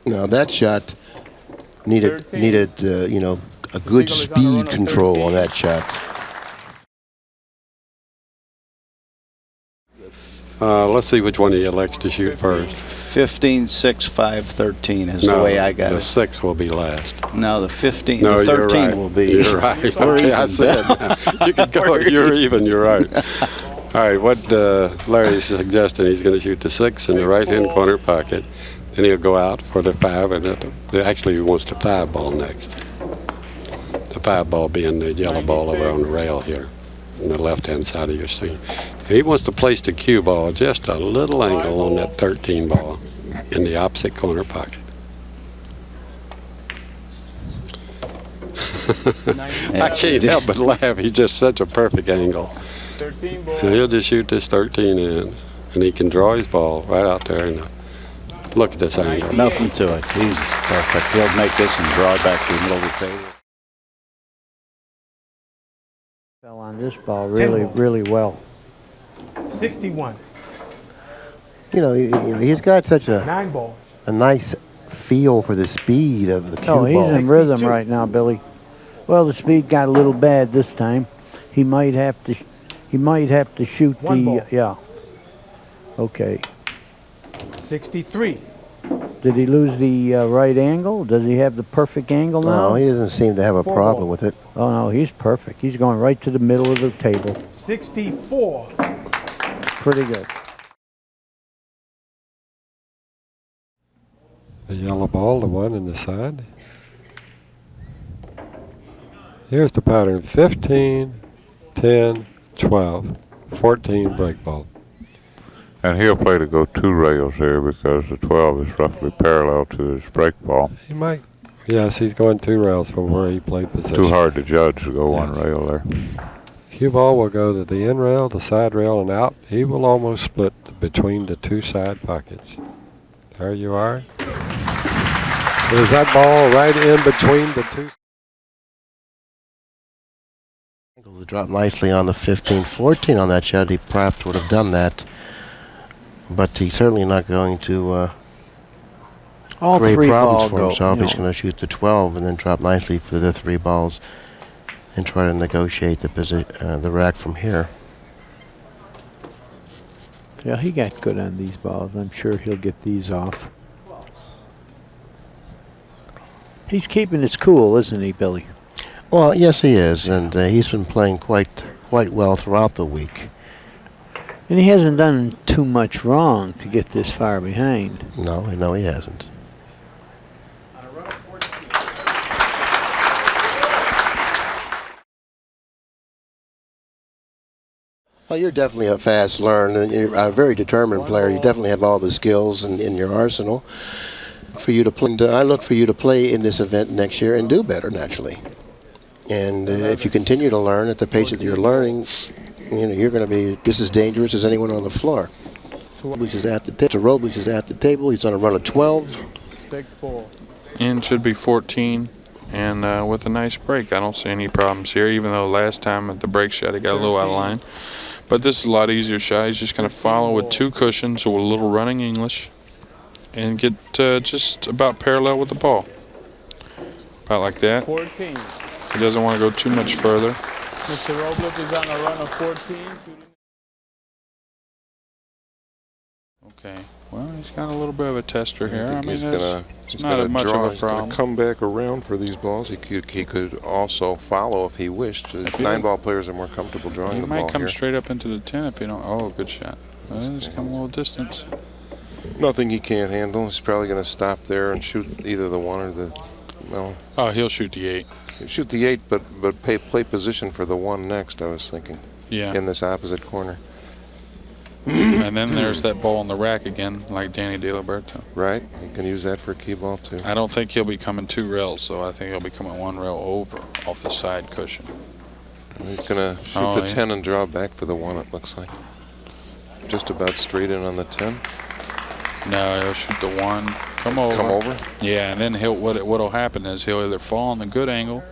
Now that shot needed you know, a good speed control on that shot. Let's see which one he elects to shoot first. 15, 6, 5, 13 is the way I got the it. 6 will be last. No, the 15, No, the 13 you're right. will be. You're right. We're Okay, even. I said you can go. You're even. You're right. All right. What Larry's suggesting, he's going to shoot the 6 in the right-hand corner pocket. Then he'll go out for the 5, and actually he wants the 5 ball next. The 5 ball being the yellow ball over on the rail here, on the left-hand side of your screen. He wants to place the cue ball just a little angle on that 13 ball in the opposite corner pocket. I can't help but laugh. He's just such a perfect angle. 13 ball. So he'll just shoot this 13 in, and he can draw his ball right out there. And look at this angle. Nothing to it. He's perfect. He'll make this and draw it back to the middle of the table. Fell on this ball really well. 61. You know, he's got such 9 ball. a nice feel for the speed of the cue Oh, he's ball. in rhythm right now, Billy. Well, the speed got a little bad this time. He might have to shoot One the ball. yeah. Okay. 63. Did he lose the right angle? Does he have the perfect angle now? No, he doesn't seem to have a 4 problem ball. with it. Oh no, he's perfect. He's going right to the middle of the table. 64. Pretty good. The yellow ball, the one in the side. Here's the pattern: 15, 10, 12, 14 break ball. And he'll play to go 2 rails here because the 12 is roughly parallel to his break ball. He might. Yes, he's going 2 rails from where he played position. Too hard to judge to go 1 rail there. Cue ball will go to the in rail, the side rail, and out. He will almost split between the 2 side pockets. There you are. There's that ball right in between the 2. To drop nicely on the 15-14 on that shot. He perhaps would have done that, but he's certainly not going to All create 3 problems ball for go, himself. you He's know. going to shoot the 12 and then drop nicely for the 3 balls and try to negotiate the rack from here. Yeah, he got good on these balls. I'm sure he'll get these off. He's keeping his cool, isn't he, Billy? Well, yes, he is, and he's been playing quite well throughout the week. And he hasn't done too much wrong to get this far behind. No, he hasn't. Well, you're definitely a fast learner, and you're a very determined player. You definitely have all the skills in your arsenal for you to play. And, I look for you to play in this event next year and do better, naturally. And if you continue to learn at the pace that you're learning, you know, you're going to be just as dangerous as anyone on the floor. Robles is at the table. He's on a run of 12. 6 ball. And should be 14. And with a nice break, I don't see any problems here, even though last time at the break shot he got a little out of line. But this is a lot easier shot. He's just going to follow with 2 cushions or a little running English and get just about parallel with the ball. About like that. 14. He doesn't want to go too much further. Mr. Robles is on a run of 14. Okay. Well, he's got a little bit of a tester here. I mean, he's it's not gonna much draw. of a He's gonna problem. come back around for these balls. He could also follow if he wished. 9-ball players are more comfortable drawing He the might ball come here. straight up into the 10 if you don't. Oh, good shot. Well, he's come a little distance. Nothing he can't handle. He's probably going to stop there and shoot either the 1 or the, well. Oh, he'll shoot the 8. He'll shoot the 8, but play position for the 1 next, I was thinking. Yeah. In this opposite corner. And then there's that ball in the rack again, like Danny DeLiberto. Right. You can use that for a key ball, too. I don't think he'll be coming 2 rails, so I think he'll be coming 1 rail over off the side cushion. He's going to shoot the 10 and draw back for the 1, it looks like. Just about straight in on the 10. No, he'll shoot the 1, come over. Come over? Yeah, and then what'll happen is he'll either fall on the good angle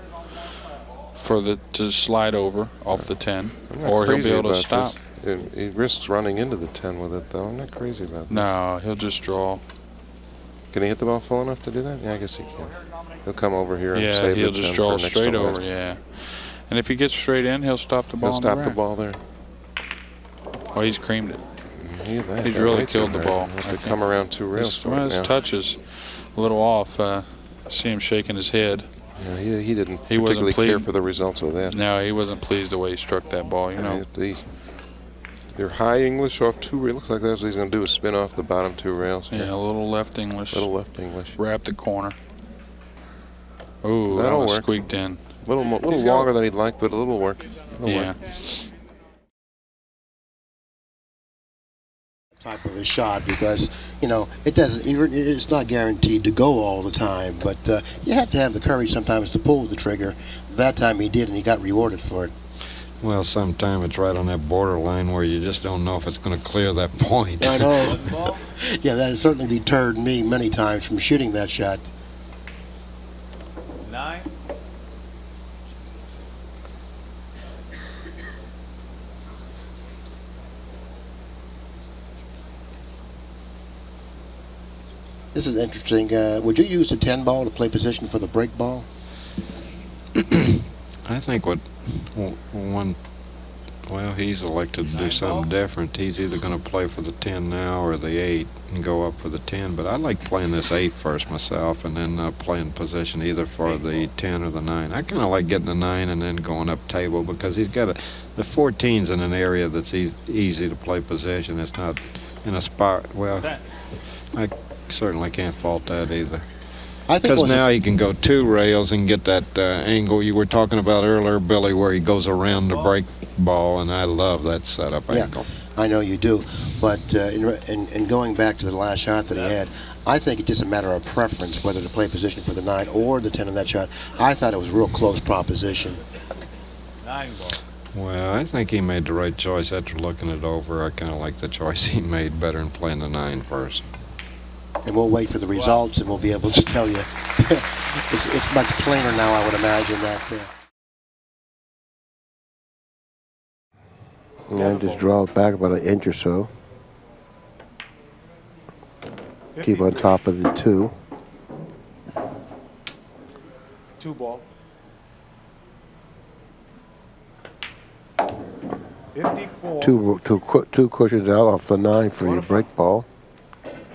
to slide over off the 10, or he'll be able to stop. He risks running into the 10 with it, though. I'm not crazy about that. No, he'll just draw. Can he hit the ball full enough to do that? Yeah, I guess he can. He'll come over here and save the 10. Yeah, he'll just draw for straight next to over, last. yeah. And if he gets straight in, he'll stop the ball. He'll stop the ball there. Oh, he's creamed it. He's that really way killed too the hard. ball. Has to come around 2 rails. His touch is a little off. See him shaking his head. Yeah, he didn't particularly care for the results of that. No, he wasn't pleased the way he struck that ball. You know. They're high English off 2 rails. Looks like that's what he's going to do, is spin off the bottom 2 rails. Yeah, a little left English. Little left English. Wrap the corner. Ooh, that That'll was work. squeaked in. A little longer than he'd like, but it'll work. Yeah. Type of a shot, because it's not guaranteed to go all the time, but you have to have the courage sometimes to pull the trigger. That time he did, and he got rewarded for it. Well, sometimes it's right on that borderline where you just don't know if it's going to clear that point. I know. Yeah, that has certainly deterred me many times from shooting that shot. 9. This is interesting. Would you use the 10 ball to play position for the break ball? I think he's elected to do something different. He's either going to play for the 10 now or the 8 and go up for the 10. But I like playing this 8 first myself, and then playing position either for the 10 or the 9. I kind of like getting the 9 and then going up table, because he's got the 14's in an area that's easy to play position. It's not in a spot. Well, I certainly can't fault that either. Because now he can go 2 rails and get that angle you were talking about earlier, Billy, where he goes around the break ball, and I love that setup angle. I know you do, but in going back to the last shot that he had, I think it's just a matter of preference whether to play position for the 9 or the 10 in that shot. I thought it was a real close proposition. 9 ball. Well, I think he made the right choice after looking it over. I kind of like the choice he made better than playing the 9 first. And we'll wait for the results, and we'll be able to tell you. It's much plainer now, I would imagine, that. And just draw it back about an inch or so. Keep on top of the 2. 2 ball. 54. Two cushions out off the 9 for your break ball.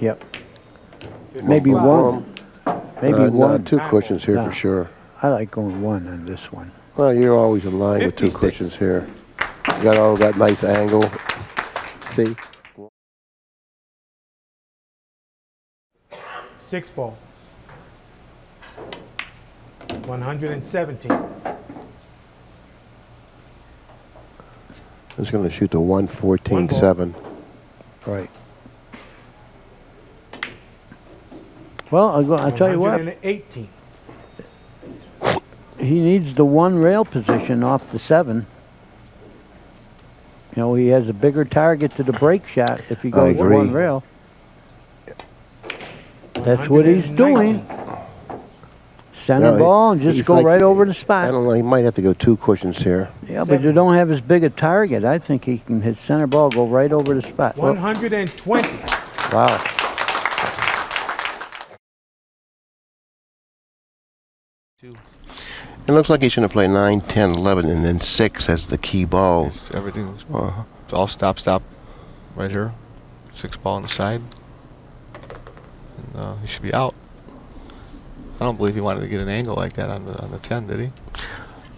Yep. Maybe one. Maybe one. No, 2 cushions here for sure. I like going 1 on this one. Well, you're always in line 56. With 2 cushions here. You got all that nice angle. See? 6 ball. 117. I was going to shoot the 114.7. Right. Well, I'll tell you what. 118. He needs the 1 rail position off the 7. You know, he has a bigger target to the break shot if he goes 1 rail. That's what he's doing. Center ball and just go right over the spot. I don't know. He might have to go 2 cushions here. Yeah, but you don't have as big a target. I think he can hit center ball, go right over the spot. 120. Wow. It looks like he's going to play 9, 10, 11, and then 6 as the key ball. Everything's it's all stop right here. 6 ball on the side. And he should be out. I don't believe he wanted to get an angle like that on the 10, did he?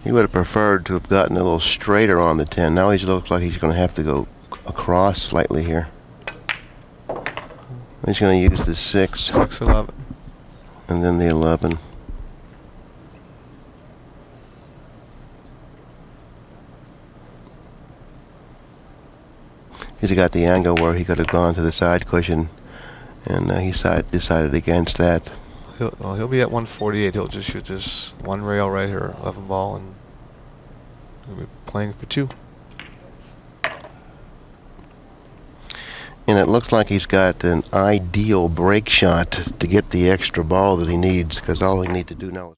He would have preferred to have gotten a little straighter on the 10. Now he looks like he's going to have to go across slightly here. He's going to use the 6. 6-11. And then the 11. He's got the angle where he could have gone to the side cushion, and he decided against that. He'll be at 148. He'll just shoot this one rail right here, 11 ball, and he'll be playing for 2. And it looks like he's got an ideal break shot to get the extra ball that he needs, because all he needs to do now is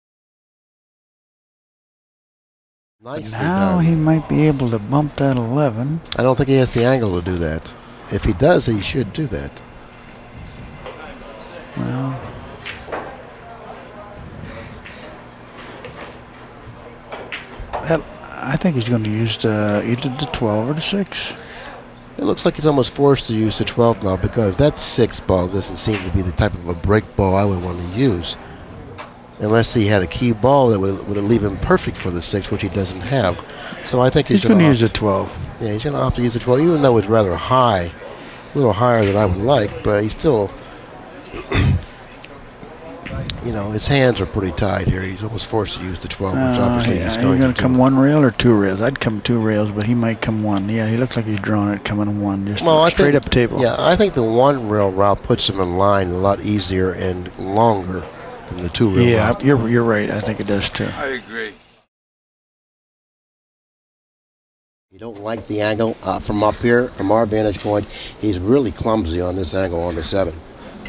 nicely Now done. he might be able to bump that 11. I don't think he has the angle to do that. If he does, he should do that. Well, I think he's going to use either the 12 or the 6. It looks like he's almost forced to use the 12 now, because that 6 ball doesn't seem to be the type of a break ball I would want to use. Unless he had a key ball that would leave him perfect for the 6, which he doesn't have. So I think he's going to use the 12. Yeah, he's going to have to use the 12, even though it's rather high. A little higher than I would like, but he's still, his hands are pretty tied here. He's almost forced to use the 12, which obviously he's going to come 1 rail or 2 rails? I'd come 2 rails, but he might come 1. Yeah, he looks like he's drawing it coming 1, just straight up table. Yeah, I think the 1 rail route puts him in line a lot easier and longer than the 2 rail route. Yeah, you're right. I think it does too. I agree. You don't like the angle from up here, from our vantage point. He's really clumsy on this angle on the 7.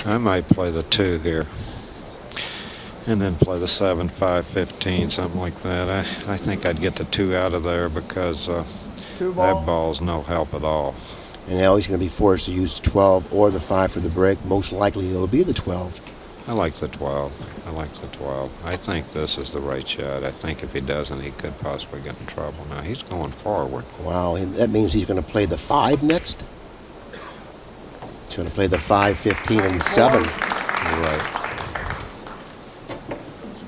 I might play the 2 here. And then play the 7, 5, 15, something like that. I think I'd get the 2 out of there, because that ball's no help at all. And now he's going to be forced to use the 12 or the 5 for the break. Most likely it'll be the 12. I like the 12. I think this is the right shot. I think if he doesn't, he could possibly get in trouble. Now he's going forward. Wow, and that means he's going to play the 5 next? He's going to play the 5, 15, and 7. Right.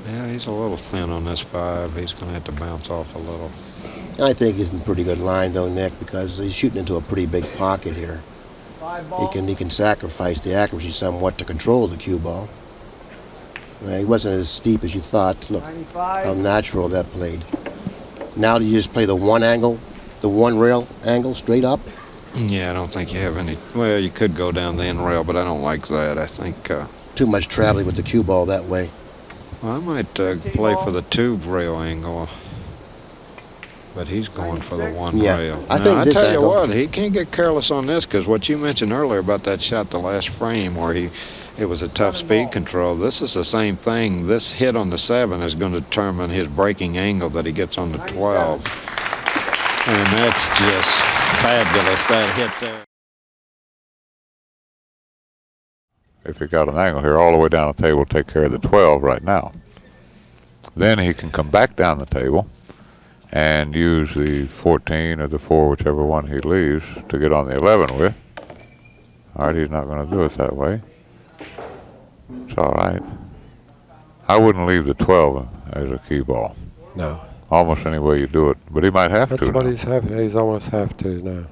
Yeah, he's a little thin on this 5. He's going to have to bounce off a little. I think he's in pretty good line, though, Nick, because he's shooting into a pretty big pocket here. He can sacrifice the accuracy somewhat to control the cue ball. He wasn't as steep as you thought. Look how natural that played. Now do you just play the 1 angle, the 1 rail angle straight up? Yeah, I don't think you have any. Well, you could go down the end rail, but I don't like that. I think too much traveling with the cue ball that way. Well, I might play for the 2 rail angle, but he's going for the 1 rail. I think this tell angle, you what, he can't get careless on this, because what you mentioned earlier about that shot, the last frame, where it was a tough speed control. This is the same thing. This hit on the 7 is going to determine his braking angle that he gets on the 12. And that's just fabulous, that hit there. If he got an angle here all the way down the table, take care of the 12 right now. Then he can come back down the table and use the 14 or the 4, whichever one he leaves, to get on the 11 with. All right, he's not going to do it that way. It's all right. I wouldn't leave the 12 as a key ball. No. Almost any way you do it, but he might have to. That's what he's almost have to now.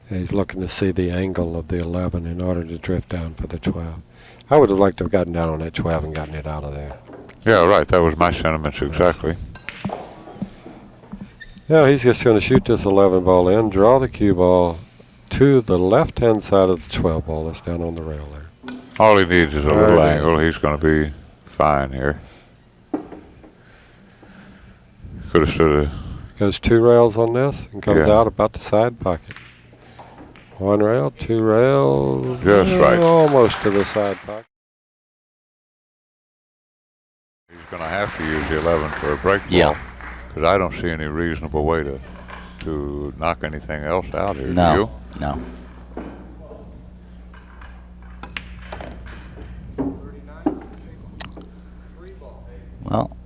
He's looking to see the angle of the 11 in order to drift down for the 12. I would have liked to have gotten down on that 12 and gotten it out of there. Yeah, right. That was my sentiments exactly. Yeah, he's just going to shoot this 11 ball in, draw the cue ball to the left-hand side of the 12 ball that's down on the rail there. All he needs is a little angle. He's going to be fine here. Could have stood a... Goes 2 rails on this and comes out about the side pocket. 1 rail, 2 rails. Just right. Almost to the side pocket. He's going to have to use the 11 for a break ball. Because I don't see any reasonable way to knock anything else out here. No. Do you? No. Well,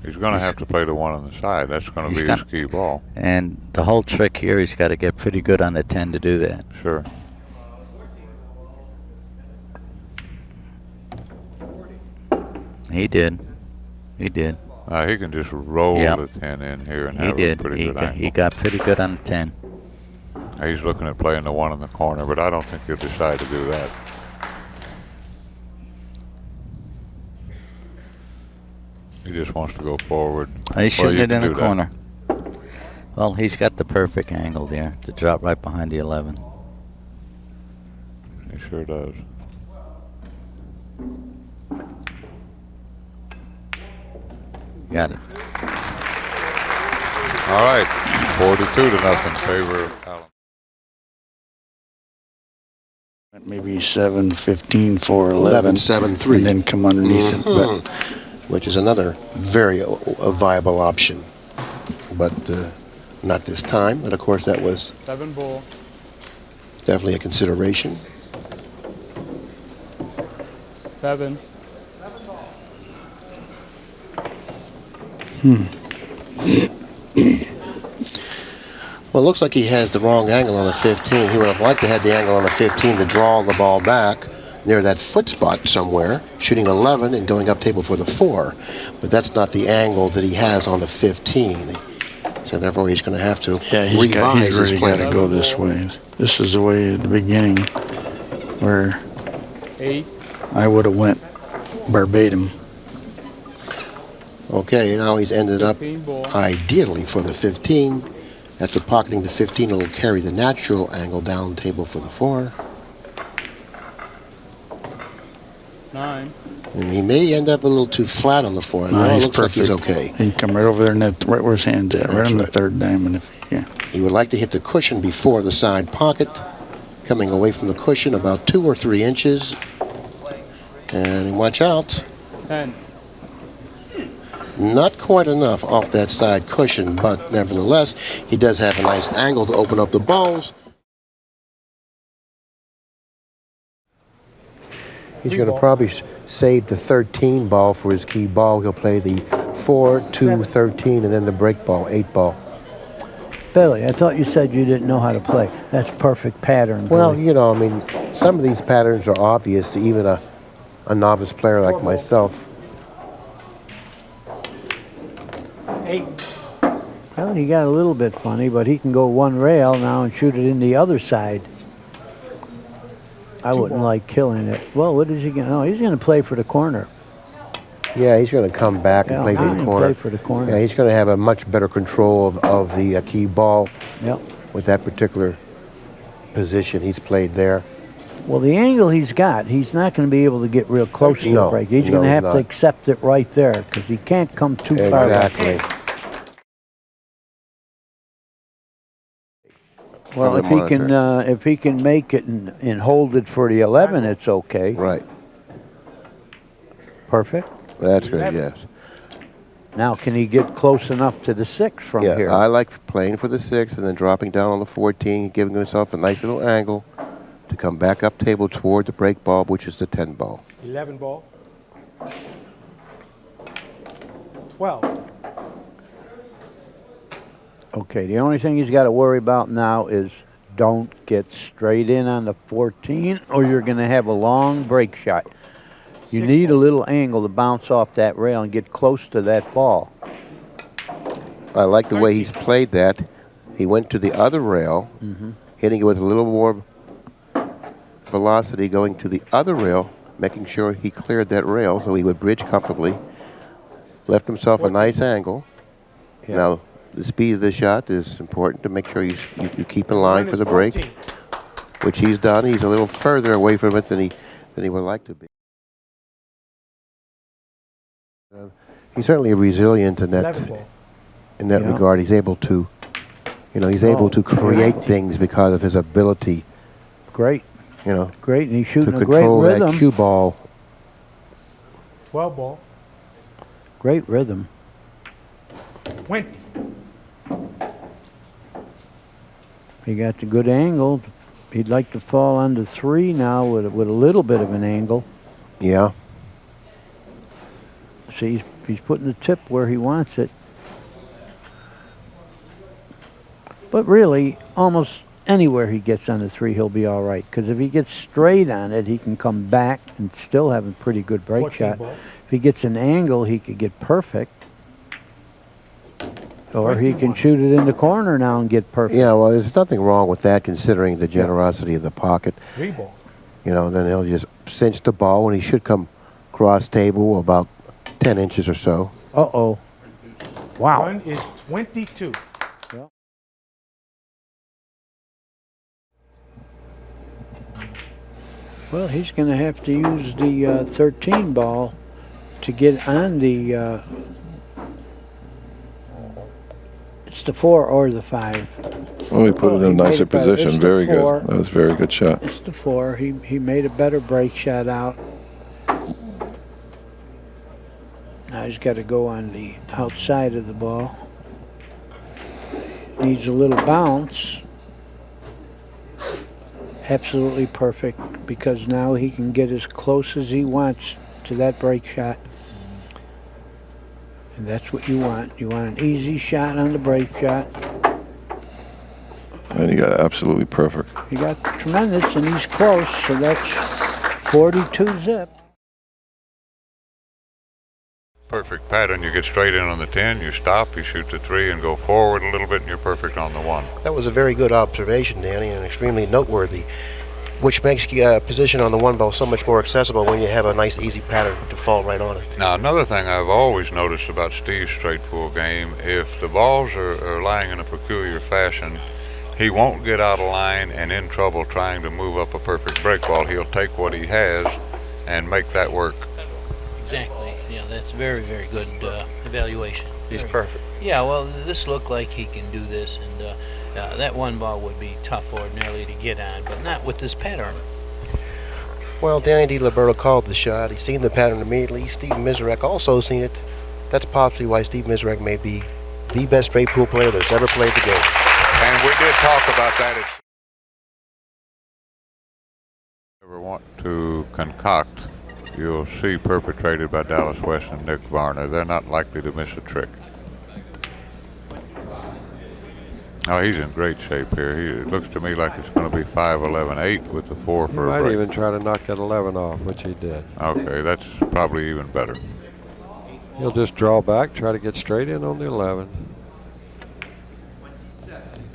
he's going to have to play the 1 on the side. That's going to be his key ball. And the whole trick here, he's got to get pretty good on the 10 to do that. Sure. He did. He did. He can just roll the 10 in here and have a pretty good angle. He got pretty good on the 10. He's looking at playing the one in the corner, but I don't think he'll decide to do that. He just wants to go forward. He's shooting you it in can the do corner. Well, he's got the perfect angle there to drop right behind the 11. He sure does. Got it. All right, 42-0 favor of Allen. Maybe 7-15 for 11. 11-7-3. And then come underneath it. But which is another very viable option. But not this time. But of course, that was 7 ball. definitely a consideration. 7. Well, it looks like he has the wrong angle on the 15. He would have liked to have the angle on the 15 to draw the ball back near that foot spot somewhere, shooting 11 and going up table for the 4. But that's not the angle that he has on the 15. So therefore, he's going to have to revise his really plan. got to go this way. This is the way at the beginning where 8. I would have went verbatim. Okay, now he's ended up 15 ball. ideally for the 15. After pocketing the 15, it'll carry the natural angle down table for the 4. 9. And he may end up a little too flat on the 4. No, it he's looks perfect. like he's okay. He can come right over there and right where his hand's at, right on the third diamond. If He would like to hit the cushion before the side pocket, coming away from the cushion about 2 or 3 inches. And watch out. 10. Not quite enough off that side cushion, but nevertheless, he does have a nice angle to open up the balls. He's going to probably save the 13 ball for his key ball. He'll play the 4, 2, 13, and then the break ball, 8 ball. Billy, I thought you said you didn't know how to play. That's perfect pattern, Well, Billy. you know, I mean, some of these patterns are obvious to even a novice player like myself. 8. Well, he got a little bit funny, but he can go one rail now and shoot it in the other side. I wouldn't like killing it. Well, what is he going to... No, he's going to play for the corner. Yeah, he's going to come back and play for the corner. Play for the corner. Yeah, he's going to have a much better control of the key ball with that particular position he's played there. Well, the angle he's got, he's not going to be able to get real close to the break. He's going to have to accept it right there because he can't come too far back. Exactly. Well, if he can make it and hold it for the 11, it's okay. Right. Perfect. That's good, yes. Now, can he get close enough to the 6 from Yeah, here? I like playing for the 6 and then dropping down on the 14, giving himself a nice little angle to come back up table toward the break ball, which is the 10 ball. 11 ball. 12. Okay, the only thing he's got to worry about now is don't get straight in on the 14 or you're going to have a long break shot. You need a little angle to bounce off that rail and get close to that ball. I like the way he's played that. He went to the other rail, hitting it with a little more velocity going to the other rail, making sure he cleared that rail so he would bridge comfortably. Left himself a nice angle. Yeah. Now, the speed of the shot is important to make sure you keep in line for the break, which he's done. He's a little further away from it than he would like to be. He's certainly resilient in that regard. He's able to, he's able to create things because of his ability. Great. Great, and he's shooting to a great control rhythm. that cue ball. 12 ball. Great rhythm. 20. He got the good angle. He'd like to fall onto 3 now with a little bit of an angle. Yeah. See, he's putting the tip where he wants it. But really, almost anywhere he gets on the 3, he'll be all right. Because if he gets straight on it, he can come back and still have a pretty good break shot. Ball. If he gets an angle, he could get perfect. Or he can shoot it in the corner now and get perfect. Yeah, well, there's nothing wrong with that considering the generosity of the pocket. 3 ball. You know, then he'll just cinch the ball and he should come cross table about 10 inches or so. Uh-oh. Wow. One is 22. Well, he's going to have to use the 13 ball to get on the... it's the 4 or the 5. Oh, he put it in a nicer position. Very good. 4. That was a very good shot. It's the 4. He made a better break shot out. Now he's got to go on the outside of the ball. Needs a little bounce. Absolutely perfect, because now he can get as close as he wants to that break shot. And that's what you want. You want an easy shot on the break shot. And he got absolutely perfect. He got tremendous, and he's close, so that's 42 zip. Perfect pattern. You get straight in on the 10, you stop, you shoot the 3 and go forward a little bit and you're perfect on the 1. That was a very good observation, Danny, and extremely noteworthy, which makes position on the 1 ball so much more accessible when you have a nice easy pattern to fall right on it. Now another thing I've always noticed about Steve's straight pool game, if the balls are lying in a peculiar fashion, he won't get out of line and in trouble trying to move up a perfect break ball. He'll take what he has and make that work. Exactly. Yeah, that's very, very good evaluation. He's perfect. Yeah, well, this looked like he can do this, and that 1 ball would be tough ordinarily to get on, but not with this pattern. Well, Danny DiLiberto called the shot. He's seen the pattern immediately. Steve Mizerak also seen it. That's possibly why Steve Mizerak may be the best straight pool player that's ever played the game. And we did talk about that. If you ever want to concoct, you'll see perpetrated by Dallas West and Nick Varner. They're not likely to miss a trick. Oh, he's in great shape here. It looks to me like it's going to be 5-11-8 with the 4 He for a might break. even try to knock that 11 off, which he did. Okay, that's probably even better. He'll just draw back, try to get straight in on the 11.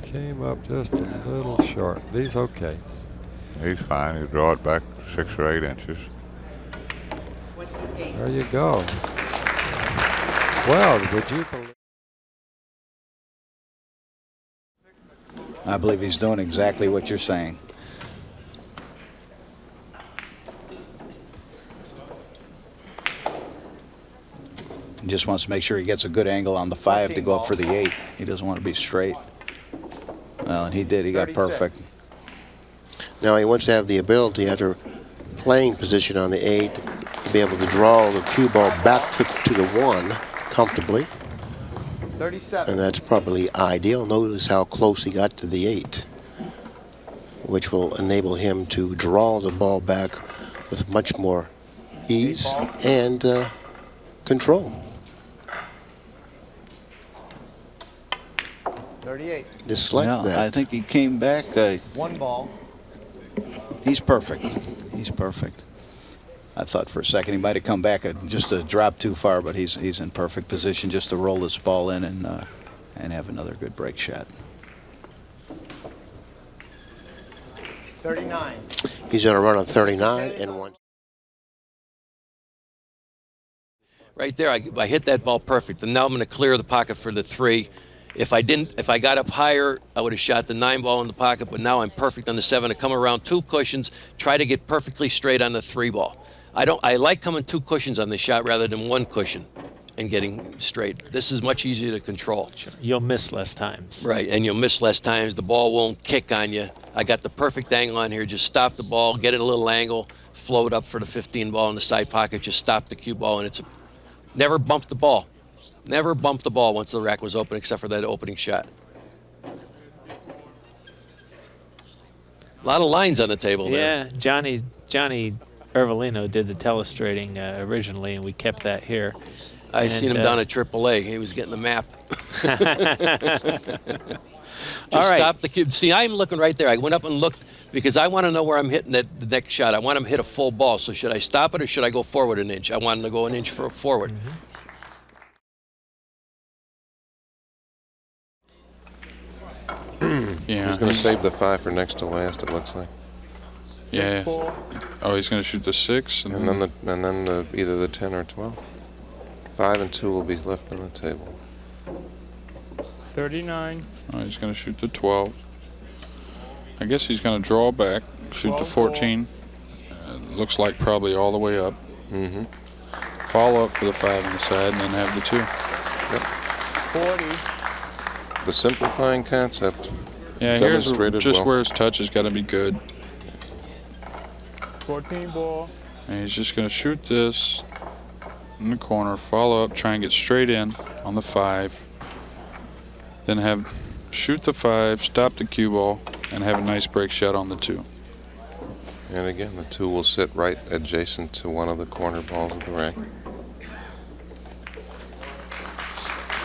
Came up just a little short. He's okay. He's fine. He'll draw it back 6 or 8 inches. There you go. Well, would you believe? I believe he's doing exactly what you're saying. He just wants to make sure he gets a good angle on the 5 to go up for the 8. He doesn't want to be straight. Well, and he did. He got perfect. Now he wants to have the ability, after playing position on the 8, to be able to draw the cue ball back to the 1 comfortably. 37. And that's probably ideal. Notice how close he got to the 8, which will enable him to draw the ball back with much more ease and control. 38. Just like Yeah, that. I think he came back. 1 ball. He's perfect. He's perfect. I thought for a second he might have come back just a drop too far, but he's in perfect position just to roll this ball in and have another good break shot. 39. He's going to run on 39 and 1. Right there, I hit that ball perfect, and now I'm going to clear the pocket for the 3. If I got up higher, I would have shot the 9 ball in the pocket, but now I'm perfect on the 7. To come around 2 cushions, try to get perfectly straight on the 3 ball. I like coming 2 cushions on the shot rather than 1 cushion and getting straight. This is much easier to control. You'll miss less times. Right, and you'll miss less times. The ball won't kick on you. I got the perfect angle on here. Just stop the ball, get it a little angle, float up for the 15 ball in the side pocket, just stop the cue ball, and never bump the ball. Never bumped the ball once the rack was open, except for that opening shot. A lot of lines on the table there. Yeah, Johnny Ervolino did the telestrating originally, and we kept that here. I seen him down at AAA. He was getting the map. Just stop the cube. See, I'm looking right there. I went up and looked because I want to know where I'm hitting the next shot. I want him to hit a full ball. So should I stop it or should I go forward an inch? I want him to go an inch forward. Yeah. He's going to save the 5 for next to last, it looks like. Yeah. Oh, he's going to shoot the 6. And then either the 10 or 12. 5 and 2 will be left on the table. 39. Oh, he's going to shoot the 12. I guess he's going to draw back, shoot the 14. Looks like probably all the way up. Mm-hmm. Follow up for the 5 on the side, and then have the 2. Yep. 40. The simplifying concept. Yeah, here's Demonstrated just well. where his touch has got to be good. 14 ball. And he's just going to shoot this in the corner, follow up, try and get straight in on the 5. Then shoot the 5, stop the cue ball, and have a nice break shot on the 2. And again, the 2 will sit right adjacent to one of the corner balls of the rack.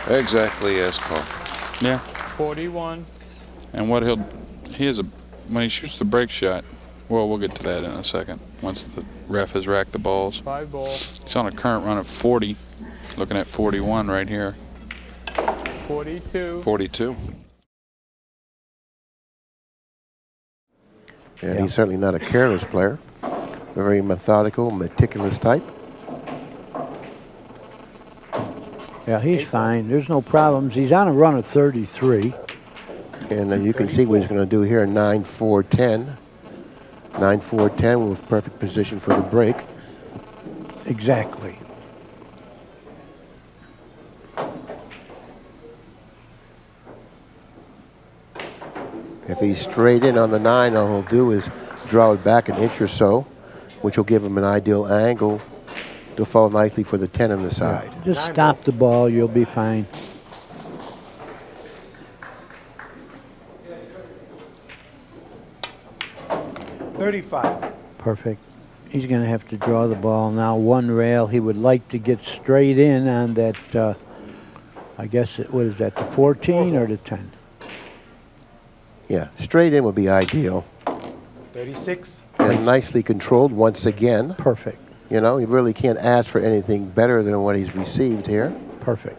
Exactly as called. Yeah. 41. And what when he shoots the break shot, well, we'll get to that in a second, once the ref has racked the balls. 5 ball. He's on a current run of 40, looking at 41 right here. 42. 42. And he's certainly not a careless player. A very methodical, meticulous type. Yeah, he's fine. There's no problems. He's on a run of 33. And then you can see what he's going to do here, 9-4-10. 9-4-10 with perfect position for the break. Exactly. If he's straight in on the 9, all he'll do is draw it back an inch or so, which will give him an ideal angle to fall nicely for the 10 on the side. Just stop the ball. You'll be fine. $35. Perfect. He's going to have to draw the ball now. One rail. He would like to get straight in on that, I guess, what is that, the 14 or the 10? Yeah, straight in would be ideal. 36. And nicely controlled once again. Perfect. You know, he really can't ask for anything better than what he's received here. Perfect.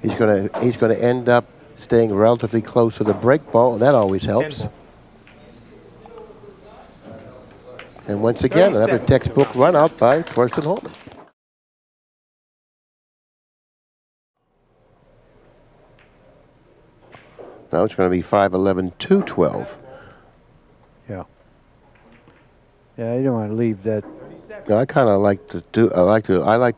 He's gonna end up staying relatively close to the break ball, and that always helps. And once again, another textbook run out by Torsten Holman. Now it's going to be 5-11, 2-12. Yeah. Yeah, you don't want to leave that. Now, I kind of like to do. I like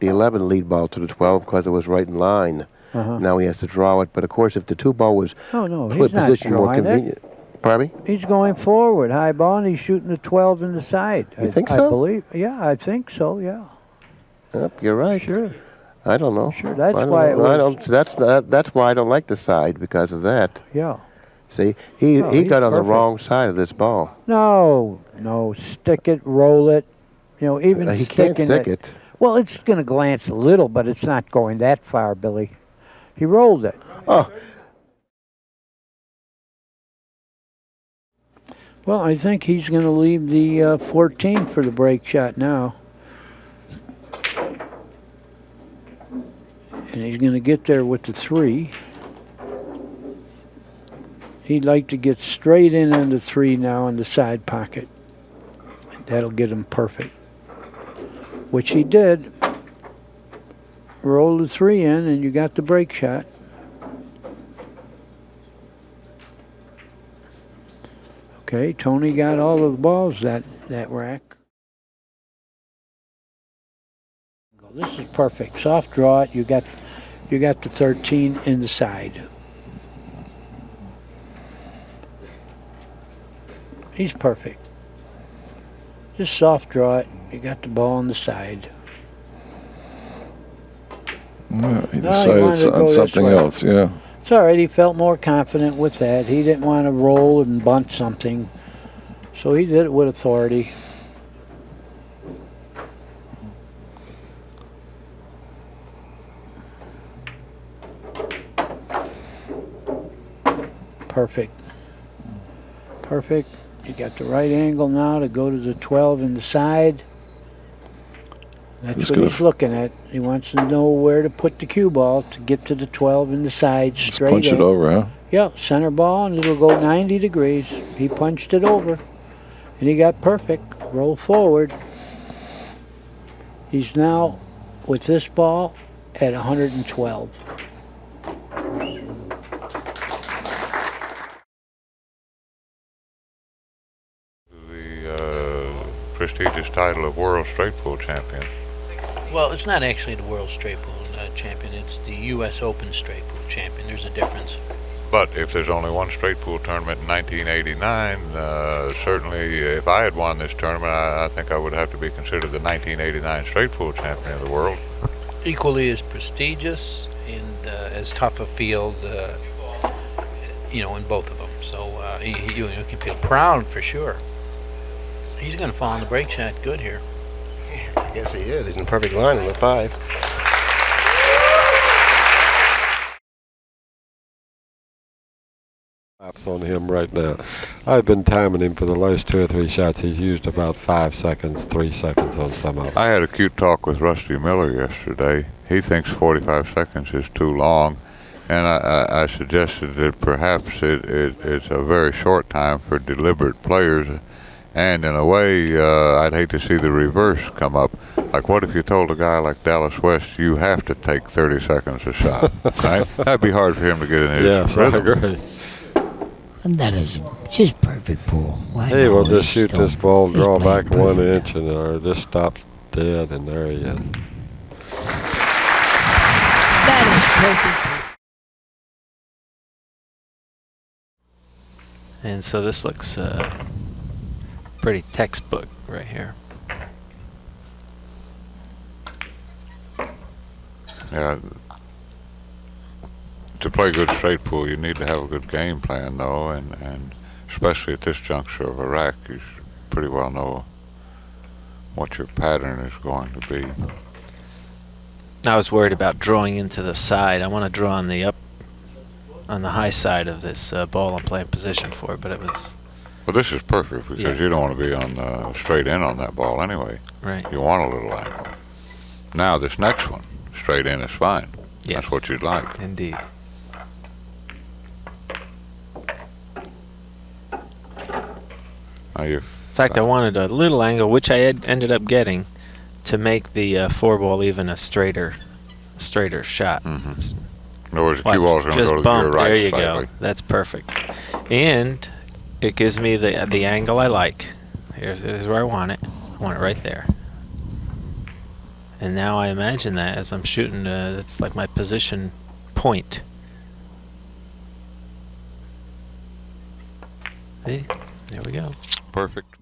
the 11 lead ball to the 12 because it was right in line. Now he has to draw it, but of course, if the 2 ball was he's not positioned more drawing convenient. Pardon me? He's going forward, high ball, and he's shooting the 12 in the side. You think I so? believe. Yeah, I think so. Yeah. Yep, you're right. Sure. I don't know. Sure, that's I don't why know. it I was. don't. That's why I don't like the side because of that. Yeah. See, he he's got on the perfect. wrong side of this ball. No, stick it, roll it. You know, even He can't sticking stick it. Well, it's going to glance a little, but it's not going that far, Billy. He rolled it. Oh. Well, I think he's going to leave the 14 for the break shot now. And he's going to get there with the 3. He'd like to get straight in on the 3 now in the side pocket. That'll get him perfect. Which he did. Roll the 3 in and you got the break shot. Okay, Tony got all of the balls that rack. This is perfect. Soft draw it. You got the 13 in the side. He's perfect. Just soft draw it. You got the ball on the side. Yeah, he No, he wanted decided to go on this something way. else, yeah. It's all right. He felt more confident with that. He didn't want to roll and bunt something. So he did it with authority. Perfect. Perfect. You got the right angle now to go to the 12 in the side. That's Just what gonna he's looking at. He wants to know where to put the cue ball to get to the 12 in the side, Just straight punch it in. over, huh? Yeah, center ball, and it'll go 90 degrees. He punched it over, and he got perfect. Roll forward. He's now, with this ball, at 112. The prestigious title of World Straight Pool Champion. Well, it's not actually the World Straight Pool Champion. It's the U.S. Open Straight Pool Champion. There's a difference. But if there's only one straight pool tournament in 1989, certainly if I had won this tournament, I think I would have to be considered the 1989 straight pool champion of the world. Equally as prestigious and as tough a field, you know, in both of them. So you can feel proud for sure. He's going to fall on the break shot good here. Yes, he is. He's in perfect line in the 5. Laps on him right now. I've been timing him for the last 2 or 3 shots. He's used about 5 seconds, 3 seconds on some of them. I had a cute talk with Rusty Miller yesterday. He thinks 45 seconds is too long, and I suggested that perhaps it's a very short time for deliberate players. And in a way, I'd hate to see the reverse come up. Like, what if you told a guy like Dallas West, you have to take 30 seconds a shot, right? That'd be hard for him to get in his Yes, I agree. And that is just perfect pool. He will just shoot this ball, draw back 1 inch, and just stop dead, and there he is. That is perfect. And so this looks pretty textbook right here. Yeah. To play good straight pool, you need to have a good game plan, though, and especially at this juncture of a rack, you should pretty well know what your pattern is going to be. I was worried about drawing into the side. I want to draw on the high side of this ball I'm playing position for, but it was. Well, this is perfect because you don't want to be on straight in on that ball anyway. Right. You want a little angle. Now this next one, straight in is fine. Yes. That's what you'd like. Indeed. In fact, I wanted a little angle, which I ended up getting, to make the 4-ball even a straighter shot. Mm-hmm. In other words, the cue ball's going to go to your right. There you slightly. go. That's perfect. And it gives me the angle I like. Here's where I want it. I want it right there. And now I imagine that as I'm shooting, that's like my position point. Hey, there we go. Perfect.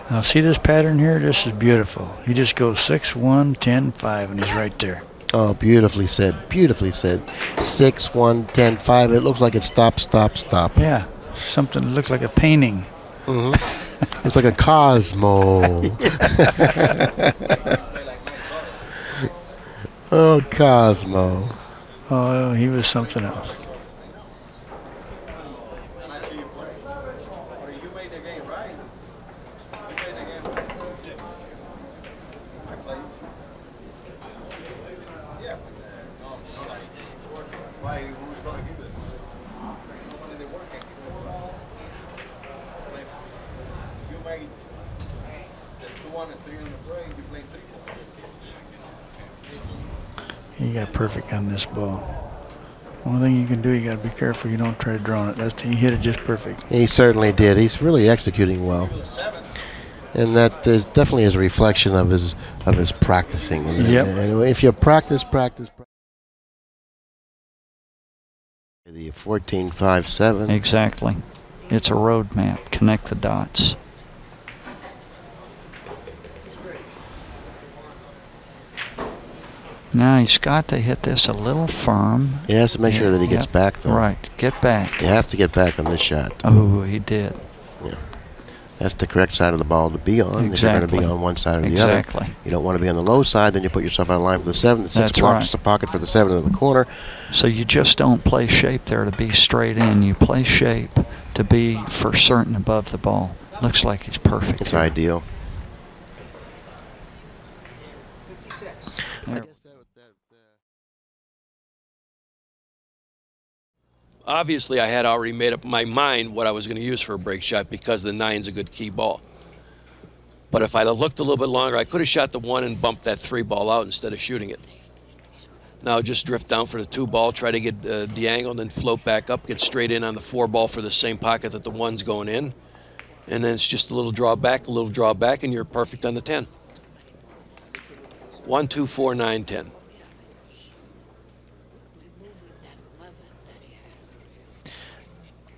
Now see this pattern here? This is beautiful. He just goes 6, 1, 10, 5, and he's right there. Oh, beautifully said. Beautifully said. 6, 1, 10, 5. It looks like it's stop, stop, stop. Yeah, something that looked like a painting. Mm-hmm. It's like a Cosmo. Oh, Cosmo. Oh, he was something else. He got perfect on this ball. One thing you can do, you got to be careful you don't try to draw it. He hit it just perfect. He certainly did. He's really executing well, and that is definitely is a reflection of his practicing. Yep. And if you practice. The 14.57. Exactly. It's a road map. Connect the dots. Now he's got to hit this a little firm. He has to make sure that he gets back, though. Right, get back. You have to get back on this shot. Oh, he did. Yeah. That's the correct side of the ball to be on. Exactly. If you're going to be on one side or the other. Exactly. You don't want to be on the low side, then you put yourself out of line for the 7. The 6 That's blocks right. the pocket for the 7 in the corner. So you just don't play shape there to be straight in. You play shape to be for certain above the ball. Looks like he's perfect. It's here. ideal. obviously I had already made up my mind what I was going to use for a break shot because the 9's a good key ball. But if I'd have looked a little bit longer, I could have shot the 1 and bumped that 3 ball out instead of shooting it. Now just drift down for the 2 ball, try to get the angle, and then float back up, get straight in on the 4 ball for the same pocket that the 1's going in. And then it's just a little draw back, and you're perfect on the 10. 1, 2, 4, 9, 10.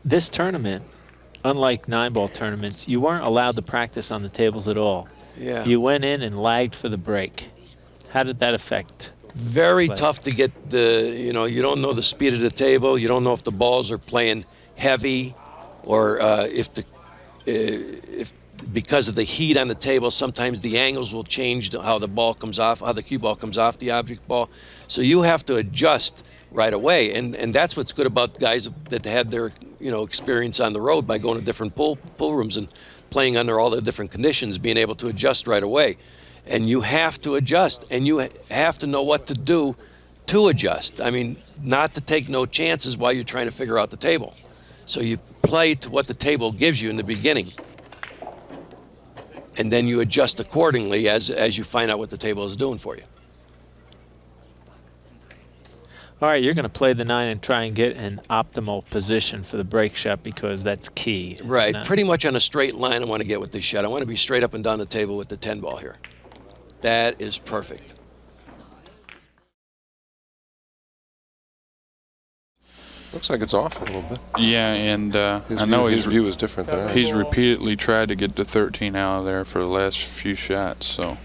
This tournament, unlike 9-ball tournaments, you weren't allowed to practice on the tables at all. Yeah. You went in and lagged for the break. How did that affect? Very play? tough to get the, you don't know the speed of the table. You don't know if the balls are playing heavy or if because of the heat on the table, sometimes the angles will change how the ball comes off, how the cue ball comes off the object ball. So you have to adjust right away. And that's what's good about guys that had their, experience on the road by going to different pool rooms and playing under all the different conditions, being able to adjust right away. And you have to adjust, and you have to know what to do to adjust. I mean, not to take no chances while you're trying to figure out the table. So you play to what the table gives you in the beginning. And then you adjust accordingly as you find out what the table is doing for you. All right, you're going to play the 9 and try and get an optimal position for the break shot because that's key. Right, pretty much on a straight line I want to get with this shot. I want to be straight up and down the table with the 10 ball here. That is perfect. Looks like it's off a little bit. Yeah, and I know his view is different than ours. He's repeatedly tried to get the 13 out of there for the last few shots. So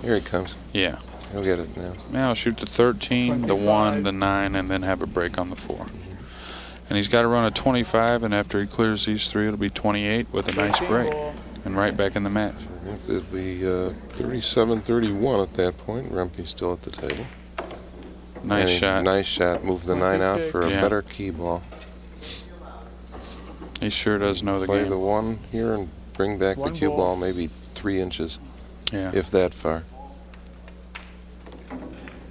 here he comes. Yeah. He'll get it now. Now I'll shoot the 13, the 1, the 9, and then have a break on the 4. And he's got to run a 25, and after he clears these 3, it'll be 28 with a nice break. And right back in the match. It'll be 37-31 at that point. Rempe's still at the table. Nice shot. Nice shot. Move the 9 out for a better key ball. He sure does know the Play game. the 1 here and bring back the cue ball maybe 3 inches. Yeah. If that far.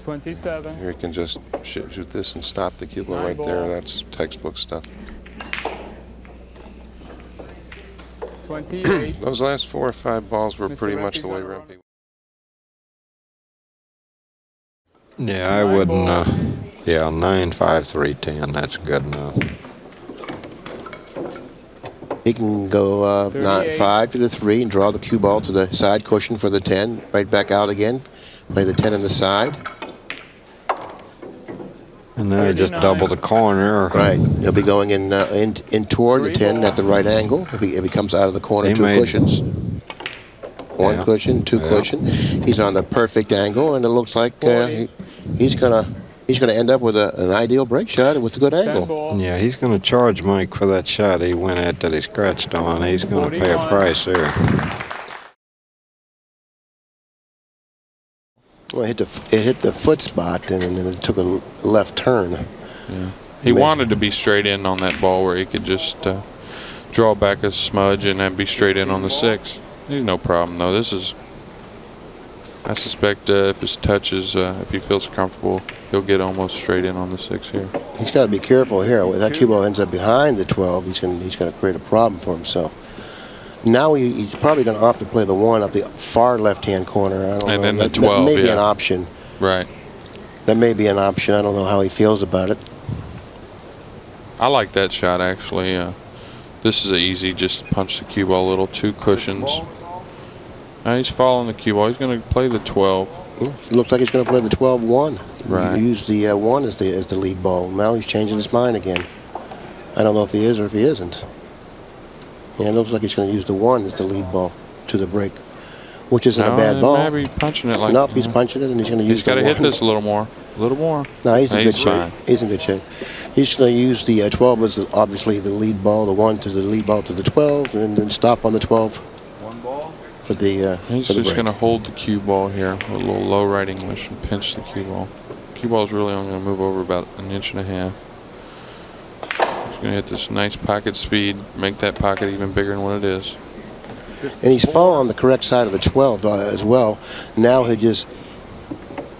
27. Here he can just shoot this and stop the cue ball right there. That's textbook stuff. 28. Those last 4 or 5 balls were pretty much the way Rempe. Yeah, I wouldn't. 9, 5, 3, 10. That's good enough. He can go 9, 5 to the 3 and draw the cue ball to the side cushion for the 10. Right back out again. Play the 10 on the side. And now you just double the corner. Right. He'll be going in toward the 10 at the right angle. If he comes out of the corner, 2 cushions. 1 cushion, 2 cushion. He's on the perfect angle, and it looks like he's gonna end up with an ideal break shot with a good angle. Yeah, he's going to charge Mike for that shot he went at that he scratched on. He's going to pay a price there. Well, it hit the foot spot, and then it took a left turn. Yeah. He wanted to be straight in on that ball where he could just draw back a smudge and then be straight in on the 6. There's no problem, though. This is, I suspect if his touch is, if he feels comfortable, he'll get almost straight in on the 6 here. He's got to be careful here. If that cue ball ends up behind the 12, he's going to create a problem for himself. Now he's probably going to opt to play the 1 up the far left-hand corner. I don't know. And then the 12, that may be an option. Right. That may be an option. I don't know how he feels about it. I like that shot, actually. This is easy, just punch the cue ball a little, 2 cushions. Now he's following the cue ball. He's going to play the 12. It looks like he's going to play the 12-1. Right. He used the 1 as the lead ball. Now he's changing his mind again. I don't know if he is or if he isn't. Yeah, it looks like he's going to use the 1 as the lead ball to the break, which isn't a bad ball. Maybe punching it like nope, he's punching it, and he's going to use the 1. He's got to hit this a little more. A little more. No, he's in good shape. Fine. He's in good shape. He's going to use the 12 as obviously the lead ball, the 1 to the lead ball to the 12, and then stop on the 12. 1 ball. For the he's for the just break. going to hold the cue ball here with a little low right English and pinch the cue ball. Cue ball is really only going to move over about 1.5 inches. He's going to hit this nice pocket speed, make that pocket even bigger than what it is. And he's falling on the correct side of the 12 as well. Now he just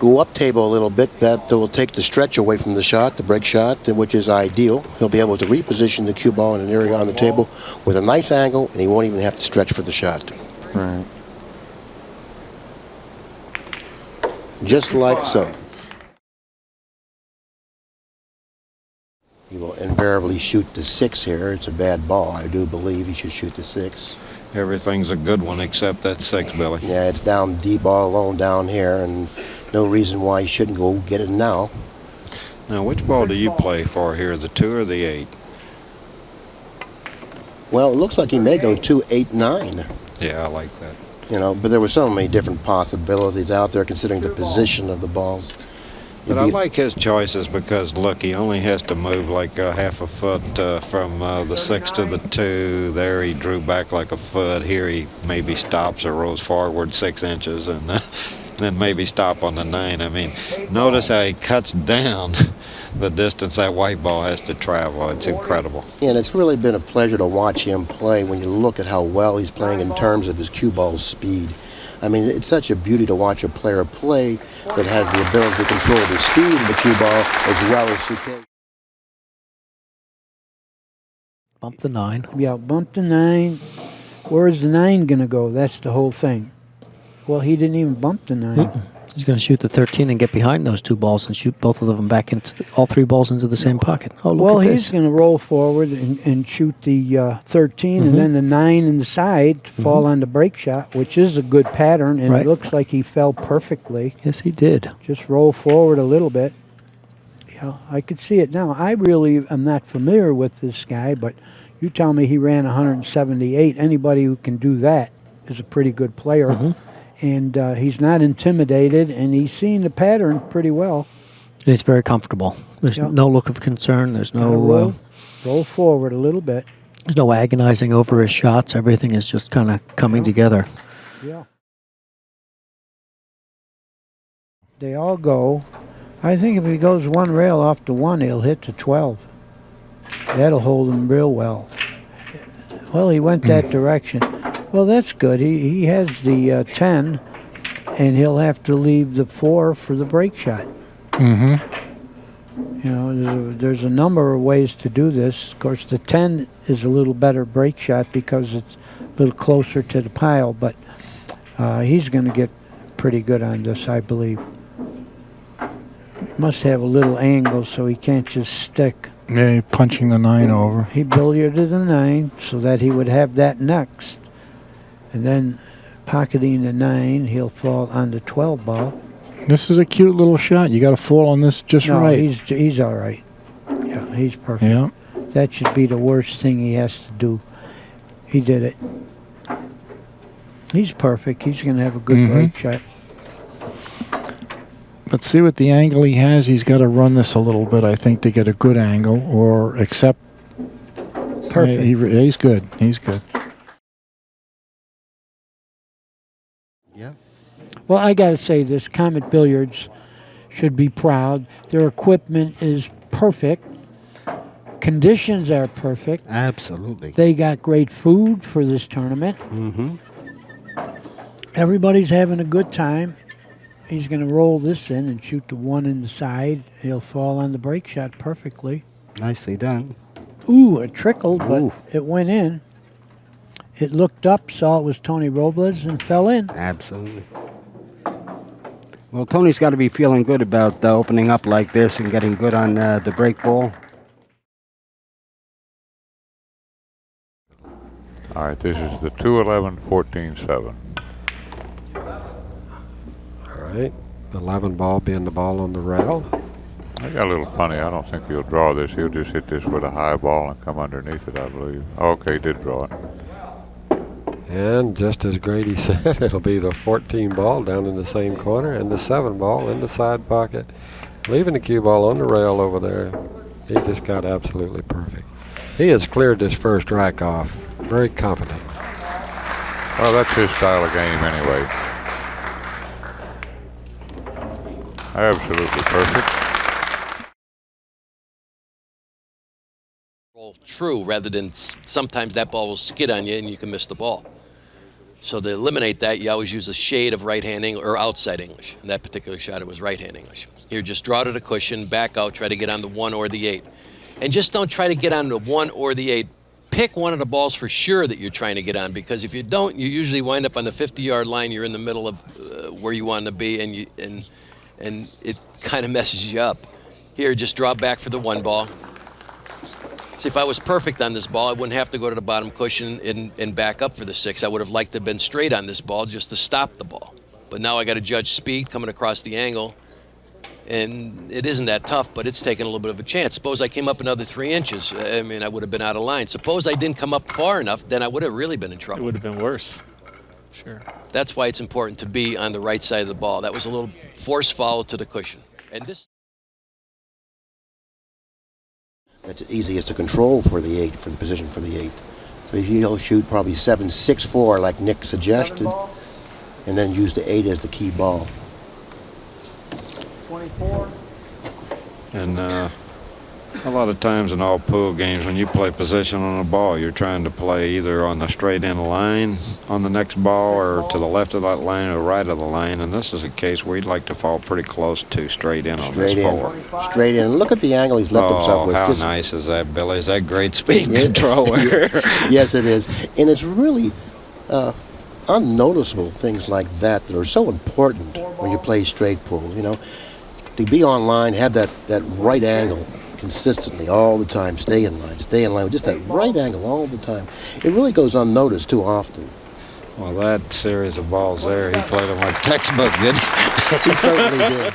go up table a little bit. That will take the stretch away from the shot, the break shot, which is ideal. He'll be able to reposition the cue ball in an area on the table with a nice angle, and he won't even have to stretch for the shot. Right. Just like so. He will invariably shoot the 6 here. It's a bad ball. I do believe he should shoot the 6. Everything's a good one except that 6, Billy. Yeah, it's down deep all alone down here, and no reason why he shouldn't go get it now. Now, which ball do you play for here, the 2 or the 8? Well, it looks like he may go 2, 8, 9. Yeah, I like that. You know, but there were so many different possibilities out there considering the position of the balls. But I like his choices because, look, he only has to move like half a foot from the 6 to the 2. There he drew back like a foot. Here he maybe stops or rolls forward 6 inches and then maybe stop on the 9. I mean, notice how he cuts down the distance that white ball has to travel. It's incredible. Yeah, and it's really been a pleasure to watch him play when you look at how well he's playing in terms of his cue ball speed. I mean, it's such a beauty to watch a player play that has the ability to control the speed of the cue ball as well as Souquet. Bump the 9. Yeah, bump the 9. Where is the 9 going to go? That's the whole thing. Well, he didn't even bump the 9. He's going to shoot the 13 and get behind those 2 balls and shoot both of them back into all 3 balls into the same pocket. Oh, look well, at he's this. going to roll forward and shoot the 13 and then the 9 in the side to fall on the break shot, which is a good pattern, and it looks like he fell perfectly. Yes, he did. Just roll forward a little bit. Yeah, I could see it now. I really am not familiar with this guy, but you tell me he ran 178. Anybody who can do that is a pretty good player. And he's not intimidated, and he's seen the pattern pretty well. He's very comfortable. There's no look of concern. There's no roll forward a little bit. There's no agonizing over his shots. Everything is just kind of coming together. Yeah. They all go. I think if he goes 1 rail off the 1, he'll hit the 12. That'll hold him real well. Well, he went that direction. Well, that's good. He has the 10, and he'll have to leave the 4 for the break shot. You know, there's a number of ways to do this. Of course, the 10 is a little better break shot because it's a little closer to the pile, but he's going to get pretty good on this, I believe. He must have a little angle so he can't just stick. Yeah, punching the 9 over. He billiarded the 9 so that he would have that next. And then pocketing the 9, he'll fall on the 12 ball. This is a cute little shot. You got to fall on this just right. He's all right. Yeah, he's perfect. Yeah. That should be the worst thing he has to do. He did it. He's perfect. He's going to have a good break shot. Let's see what the angle he has. He's got to run this a little bit, I think, to get a good angle or accept. Perfect. He's good. He's good. Yeah. Well, I got to say this, Comet Billiards should be proud. Their equipment is perfect. Conditions are perfect. Absolutely. They got great food for this tournament. Everybody's having a good time. He's going to roll this in and shoot the 1 in the side. He'll fall on the break shot perfectly. Nicely done. Ooh, it trickled, but it went in. It looked up, saw it was Tony Robles, and fell in. Absolutely. Well, Tony's got to be feeling good about opening up like this and getting good on the break ball. All right, this is the 2-11-14-7. All right, 11 ball being the ball on the rail. I got a little funny. I don't think he'll draw this. He'll just hit this with a high ball and come underneath it, I believe. Okay, he did draw it. And just as Grady said, it'll be the 14 ball down in the same corner and the 7 ball in the side pocket, leaving the cue ball on the rail over there. He just got absolutely perfect. He has cleared this first rack off. Very confident. Well, that's his style of game anyway. Absolutely perfect. Roll true rather than sometimes that ball will skid on you and you can miss the ball. So to eliminate that, you always use a shade of right-hand English or outside English. In that particular shot, it was right-hand English. Here, just draw to the cushion, back out, try to get on the 1 or the 8. And just don't try to get on the 1 or the 8. Pick one of the balls for sure that you're trying to get on, because if you don't, you usually wind up on the 50-yard line. You're in the middle of where you want to be, and it kind of messes you up. Here, just draw back for the 1 ball. See, if I was perfect on this ball, I wouldn't have to go to the bottom cushion and back up for the 6. I would have liked to have been straight on this ball just to stop the ball. But now I got to judge speed coming across the angle, and it isn't that tough, but it's taking a little bit of a chance. Suppose I came up another 3 inches. I mean, I would have been out of line. Suppose I didn't come up far enough, then I would have really been in trouble. It would have been worse. Sure. That's why it's important to be on the right side of the ball. That was a little force foul to the cushion. And this. That's easiest to control for the 8, for the position for the 8. So he'll shoot probably 7-6-4 like Nick suggested, and then use the 8 as the key ball. 24. And a lot of times in all pool games, when you play position on a ball, you're trying to play either on the straight in line on the next ball or to the left of that line or right of the line. And this is a case where he'd like to fall pretty close to straight in on this 4. Straight in. Look at the angle he's left himself with. How Just, nice is that, Billy? Is that great speed control? Yes, it is. And it's really unnoticeable things like that that are so important when you play straight pool. You know, to be on line, have that right angle consistently all the time, stay in line with just that right angle all the time. It really goes unnoticed too often. Well, that series of balls there, he played them like textbook, didn't he? He certainly did.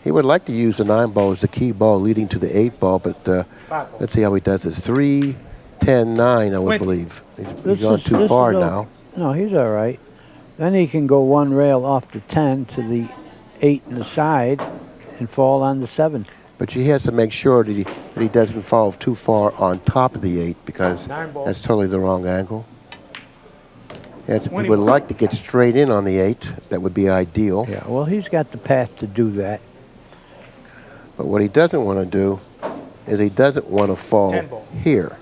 He would like to use the 9 ball as the key ball leading to the 8 ball, but let's see how he does this. 3, 10, 9, I would believe. He's gone too far now. No, he's all right. Then he can go 1 rail off the 10 to the 8 in the side and fall on the 7. But he has to make sure that he doesn't fall too far on top of the 8, because that's totally the wrong angle. He would like to get straight in on the 8. That would be ideal. Yeah, well, he's got the path to do that. But what he doesn't want to do is he doesn't want to fall here.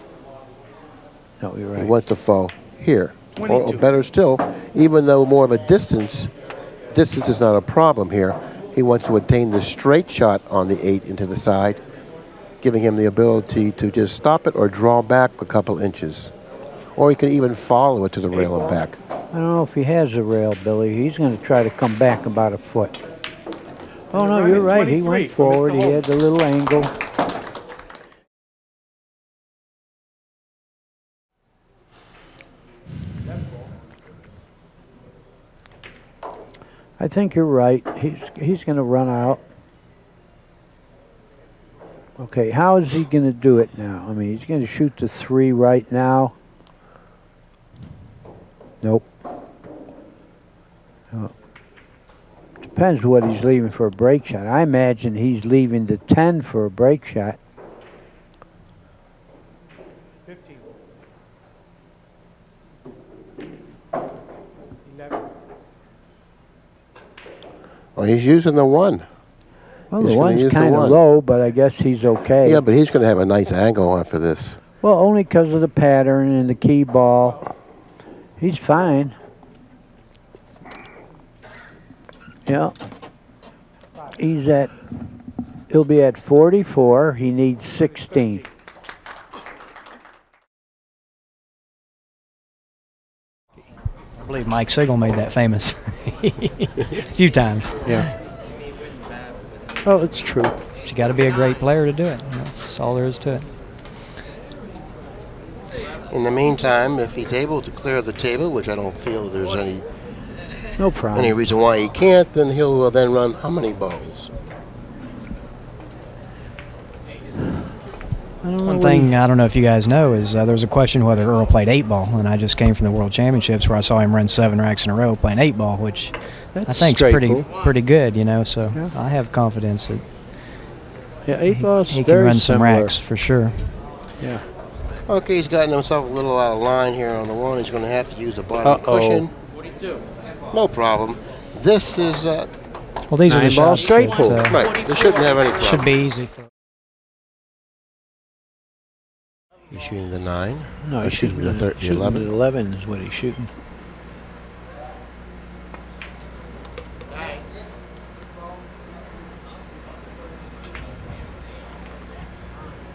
No, you're right. He wants to fall here. Or better still, even though more of a distance is not a problem here, he wants to attain the straight shot on the 8 into the side, giving him the ability to just stop it or draw back a couple inches. Or he can even follow it to the rail and back. I don't know if he has a rail, Billy. He's going to try to come back about 1 foot. Oh, no, you're right. He went forward. He had the little angle. I think you're right. He's going to run out. Okay, how is he going to do it now? I mean, he's going to shoot the 3 right now. Nope. Oh. Depends what he's leaving for a break shot. I imagine he's leaving the 10 for a break shot. 15. 11. Well, he's using the 1. Well, the 1's kind of low, but I guess he's okay. Yeah, but he's going to have a nice angle after this. Well, only because of the pattern and the key ball. He's fine. Yeah. He'll be at 44. He needs 16. I believe Mike Sigel made that famous a few times. Yeah. Oh, it's true. But you got to be a great player to do it. That's all there is to it. In the meantime, if he's able to clear the table, which I don't feel there's any reason why he can't, then he'll then run how many balls? One thing I don't know if you guys know is there was a question whether Earl played 8 ball, and I just came from the World Championships where I saw him run 7 racks in a row playing 8 ball, which I think is pretty good, you know. So yeah. I have confidence that 8 balls he can run some racks for sure. Yeah. Okay, he's gotten himself a little out of line here on the 1. He's going to have to use the bottom cushion. 42. No problem. This is well, these are the shots straight pull. Right. They shouldn't have any problem. Should be easy for. He's shooting the 9. No, he's Excuse shooting me, the shooting 11. the 11 is what he's shooting.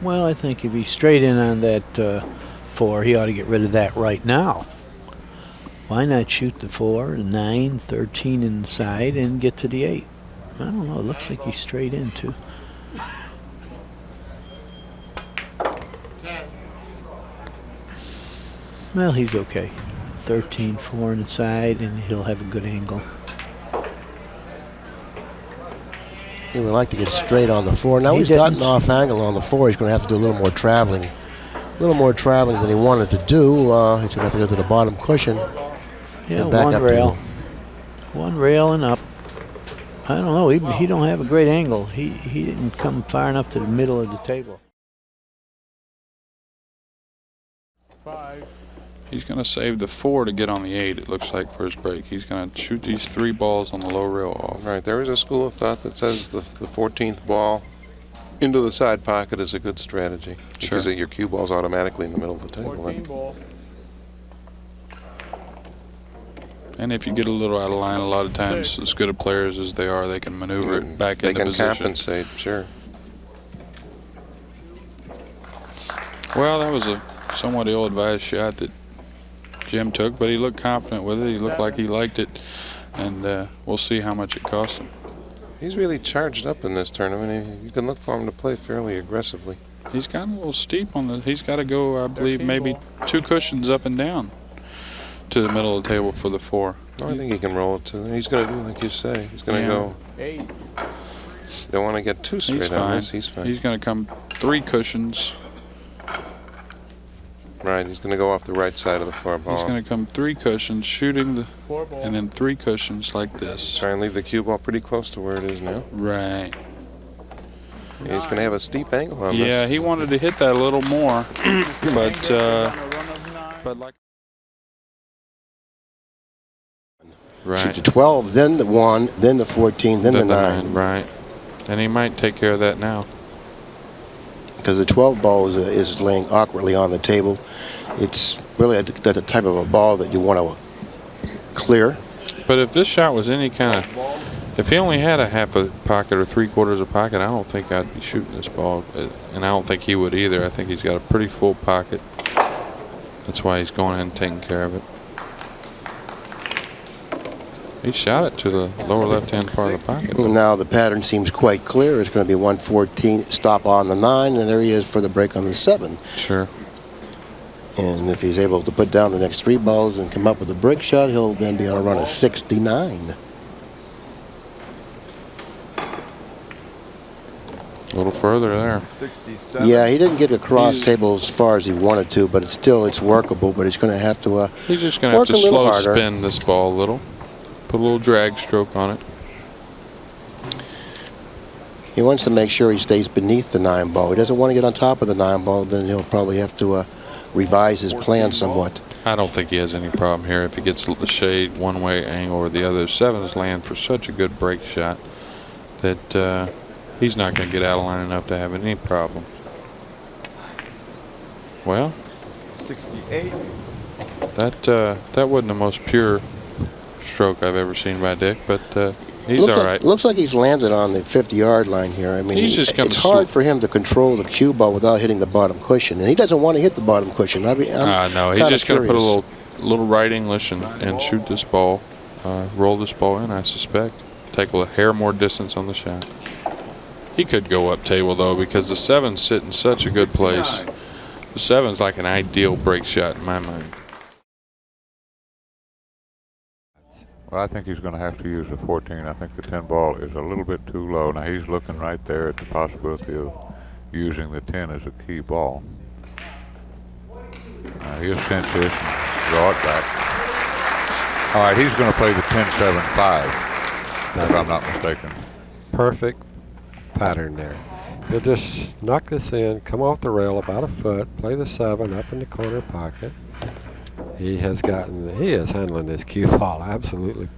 Well, I think if he's straight in on that 4, he ought to get rid of that right now. Why not shoot the 4, 9, 13 inside, and get to the 8? I don't know. It looks like he's straight in, too. Well, he's okay. 13, 4 inside, and he'll have a good angle. He would like to get straight on the 4. Now He he's gotten didn't. off angle on the 4. He's going to have to do a little more traveling. A little more traveling than he wanted to do. He's going to have to go to the bottom cushion. Yeah, and back one up rail. to One rail and up. I don't know. He don't have a great angle. He didn't come far enough to the middle of the table. 5. He's going to save the 4 to get on the 8, it looks like, for his break. He's going to shoot these 3 balls on the low rail off. Right, there is a school of thought that says the 14th ball into the side pocket is a good strategy. Sure. Because your cue ball's automatically in the middle of the table. 14 ball. And if you get a little out of line, a lot of times, as good a players as they are, they can maneuver it back They into can position. compensate, sure. Well, that was a somewhat ill-advised shot that Jim took, but he looked confident with it. He looked like he liked it, and we'll see how much it cost him. He's really charged up in this tournament. You can look for him to play fairly aggressively. He's gotten a little steep on the. He's got to go, I believe, maybe 2 cushions up and down to the middle of the table for the 4. No, I think he can roll it to. He's going to do like you say. He's going to go. 8. Don't want to get too straight He's on fine. this. He's fine. He's going to come 3 cushions. Right, he's going to go off the right side of the 4 ball. He's going to come 3 cushions, shooting the, 4 ball. and then 3 cushions like this. Try and leave the cue ball pretty close to where it is now. Right. Yeah, he's going to have a steep angle on this. Yeah, he wanted to hit that a little more, but like. Right. Shoot the 12, then the 1, then the 14, then the 9. Right. And he might take care of that now. Because the 12 ball is laying awkwardly on the table. It's really the type of a ball that you want to clear. But if this shot was any kind of, if he only had a half a pocket or 3/4 a pocket, I don't think I'd be shooting this ball. And I don't think he would either. I think he's got a pretty full pocket. That's why he's going in and taking care of it. He shot it to the lower left-hand part of the pocket. Now the pattern seems quite clear. It's going to be 114, stop on the 9, and there he is for the break on the 7. Sure. And if he's able to put down the next 3 balls and come up with a break shot, he'll then be on a run of 69. A little further there. 67. Yeah, he didn't get across table as far as he wanted to, but it's workable. But he's going to have to He's just going to have work to a little slow harder. spin this ball a little. Put a little drag stroke on it. He wants to make sure he stays beneath the 9 ball. He doesn't want to get on top of the 9 ball. Then he'll probably have to revise his plan somewhat. I don't think he has any problem here if he gets the shade one way angle or the other. 7s land for such a good break shot that he's not going to get out of line enough to have any problem. Well, 68. that wasn't the most pure stroke I've ever seen by Dick, but he's all right. Looks like he's landed on the 50-yard line here. I mean, He's just come it's to hard for him to control the cue ball without hitting the bottom cushion, and he doesn't want to hit the bottom cushion. I'm No, he's kinda just going to put a curious. little right English and shoot this ball, roll this ball in, I suspect. Take a hair more distance on the shot. He could go up table, though, because the 7's sit in such a good place. The 7's like an ideal break shot in my mind. Well, I think he's going to have to use the 14. I think the 10 ball is a little bit too low. Now he's looking right there at the possibility of using the 10 as a key ball. He'll cinch this and draw it back. All right, he's going to play the 10-7-5, if I'm not mistaken. Perfect pattern there. He'll just knock this in, come off the rail about a foot, play the 7 up in the corner pocket. He is handling this cue ball absolutely.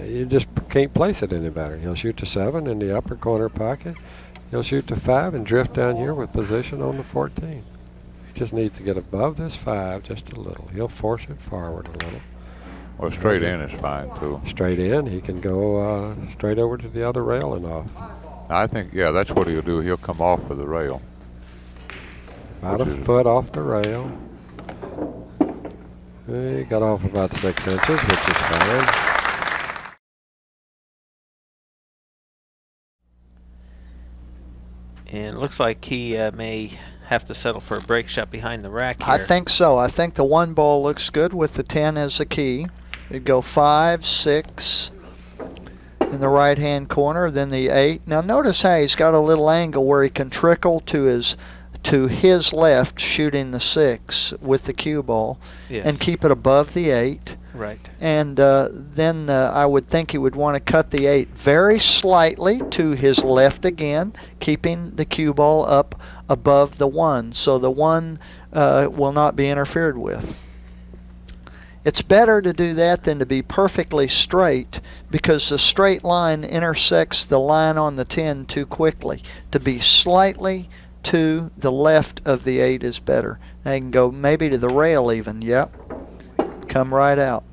You just can't place it any better. He'll shoot the 7 in the upper corner pocket. He'll shoot the 5 and drift down here with position on the 14. just needs to get above this 5 just a little. He'll force it forward a little. Well, straight in is fine, too. Straight in, he can go straight over to the other rail and off. I think, yeah, that's what he'll do. He'll come off of the rail. About a foot off the rail. He got off about 6 inches, which is fine. And it looks like he may have to settle for a break shot behind the rack here. I think so. I think the 1 ball looks good with the 10 as the key. It'd go 5, 6 in the right-hand corner, then the 8. Now notice how he's got a little angle where he can trickle to his left, shooting the 6 with the cue ball, Yes. and keep it above the 8. Right. And then I would think he would want to cut the 8 very slightly to his left again, keeping the cue ball up above the 1, so the 1 will not be interfered with. It's better to do that than to be perfectly straight, because the straight line intersects the line on the 10 too quickly. To be slightly to the left of the 8 is better. Now you can go maybe to the rail even. Yep. Come right out.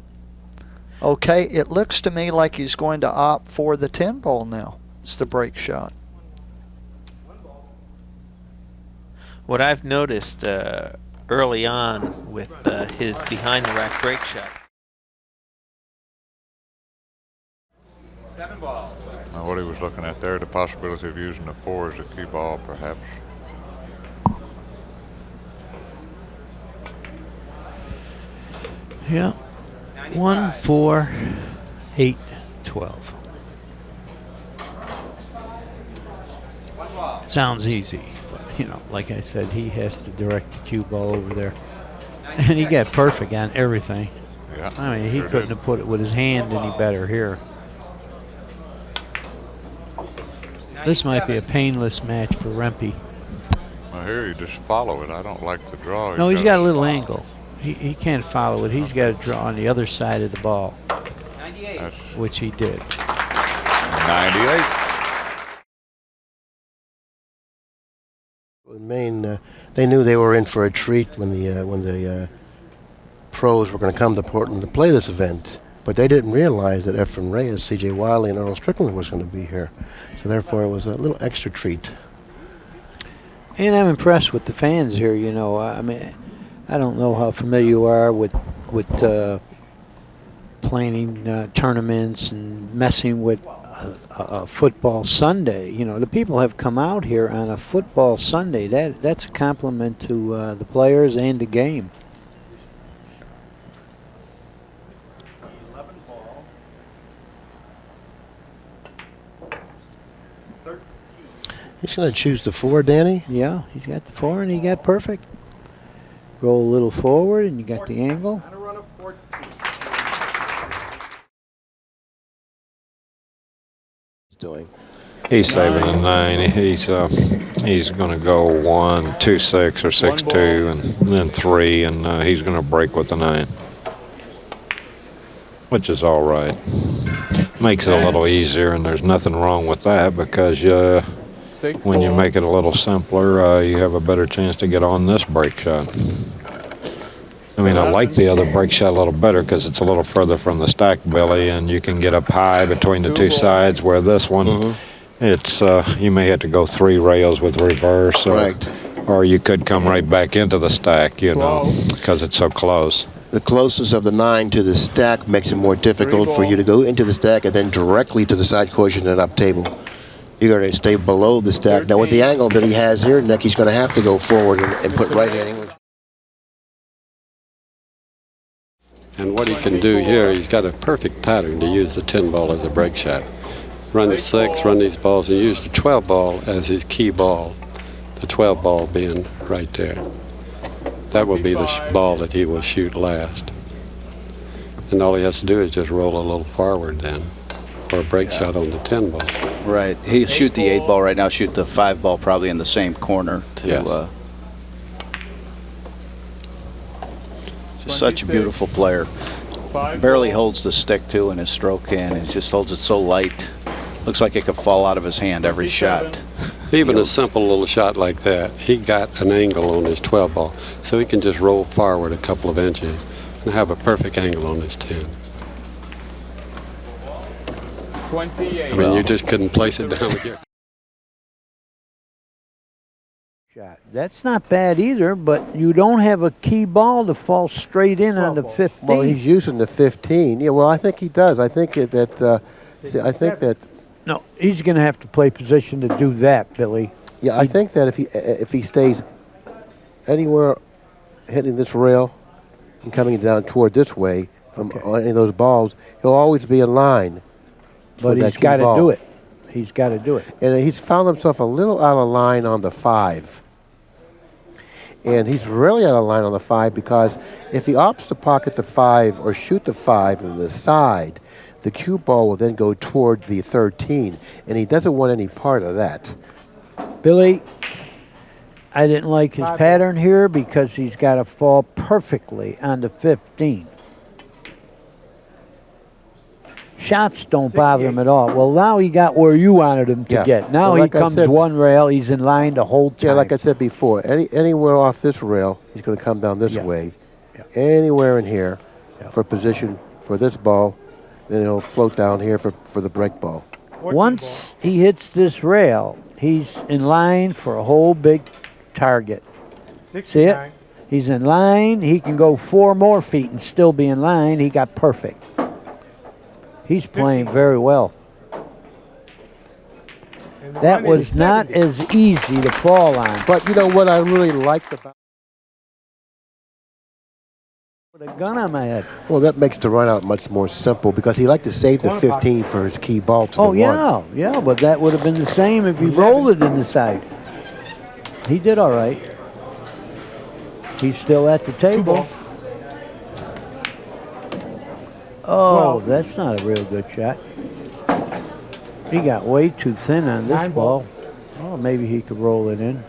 Okay, it looks to me like he's going to opt for the 10 ball now. It's the break shot. What I've noticed early on with his behind the rack break shots. 7 ball. Now, what he was looking at there, the possibility of using the 4 as a key ball, perhaps. Yeah. 1, 4, 8, 12. Sounds easy, but you know, like I said, he has to direct the cue ball over there, and he got perfect on everything. Yeah, I mean, he sure couldn't did. have put it with his hand any better here. This might be a painless match for Rempe. Well, here you just follow it. I don't like the draw. No, he's got a little follow. angle. He can't follow it. He's got to draw on the other side of the ball, which he did. 98. In Maine, they knew they were in for a treat when the pros were going to come to Portland to play this event, but they didn't realize that Efren Reyes, C.J. Wiley, and Earl Strickland was going to be here. So therefore, it was a little extra treat. And I'm impressed with the fans here. You know, I mean, I don't know how familiar you are with planning tournaments and messing with a football Sunday. You know, the people have come out here on a football Sunday. That's a compliment to the players and the game. 11 ball. 13. He's going to choose the 4, Danny? Yeah, he's got the 4 and he got perfect. Roll a little forward and you got the angle. On a run of 14. Doing. He's saving a 9. He's going to go 1, 2, 6 or 6, 2, and then 3, and he's going to break with the 9, which is all right. Makes it a little easier, and there's nothing wrong with that, because when you make it a little simpler, you have a better chance to get on this break shot. I mean, I like the other break shot a little better because it's a little further from the stack belly, and you can get up high between the 2 sides, where this one, it's you may have to go 3 rails with reverse, or you could come right back into the stack, you know, because it's so close. The closeness of the 9 to the stack makes it more difficult for you to go into the stack and then directly to the side cushion and up table. You got to stay below the stack. Now with the angle that he has here, Nick, he's going to have to go forward and put right-hand English. And what he can do here, he's got a perfect pattern to use the 10 ball as a break shot. Run the 6, run these balls, and use the 12 ball as his key ball, the 12 ball being right there. That will be the ball that he will shoot last. And all he has to do is just roll a little forward then, for a break shot on the 10 ball. Right. He'll shoot the 8 ball right now, shoot the 5 ball probably in the same corner. To, just such a beautiful player. Barely holds the stick too in his stroke hand. It just holds it so light. Looks like it could fall out of his hand every shot. Even a simple little shot like that, he got an angle on his 12 ball, so he can just roll forward a couple of inches and have a perfect angle on his 10. 28. I mean, you just couldn't place it down with your... Shot. That's not bad either, but you don't have a key ball to fall straight in on the 15. Well, he's using the 15. Yeah, well, I think he does. I think that. No, he's going to have to play position to do that, Billy. Yeah, I think that if he stays anywhere hitting this rail and coming down toward this way from any of those balls, he'll always be in line. But he's got to do it. He's got to do it. And he's found himself a little out of line on the 5. And he's really out of line on the 5 because if he opts to pocket the 5 or shoot the 5 to the side, the cue ball will then go toward the 13, and he doesn't want any part of that. Billy, I didn't like his pattern here because he's got to fall perfectly on the 15. Shots don't bother him at all. Well, now he got where you wanted him to get. Now like he comes one rail. He's in line the whole time. Yeah, like I said before, anywhere off this rail, he's going to come down this way. Anywhere in here for position for this ball, then he'll float down here for the break ball. Once he hits this rail, he's in line for a whole big target. 69. See it? He's in line. He can go 4 more feet and still be in line. He got perfect. He's playing very well. That was not as easy to fall on. But you know what I really liked about with a gun on my head. Well, that makes the run out much more simple because he liked to save the 15 for his key ball to the 1. Yeah, but that would have been the same if he rolled it in the side. He did all right. He's still at the table. Oh, that's not a real good shot. He got way too thin on this ball. Oh, maybe he could roll it in.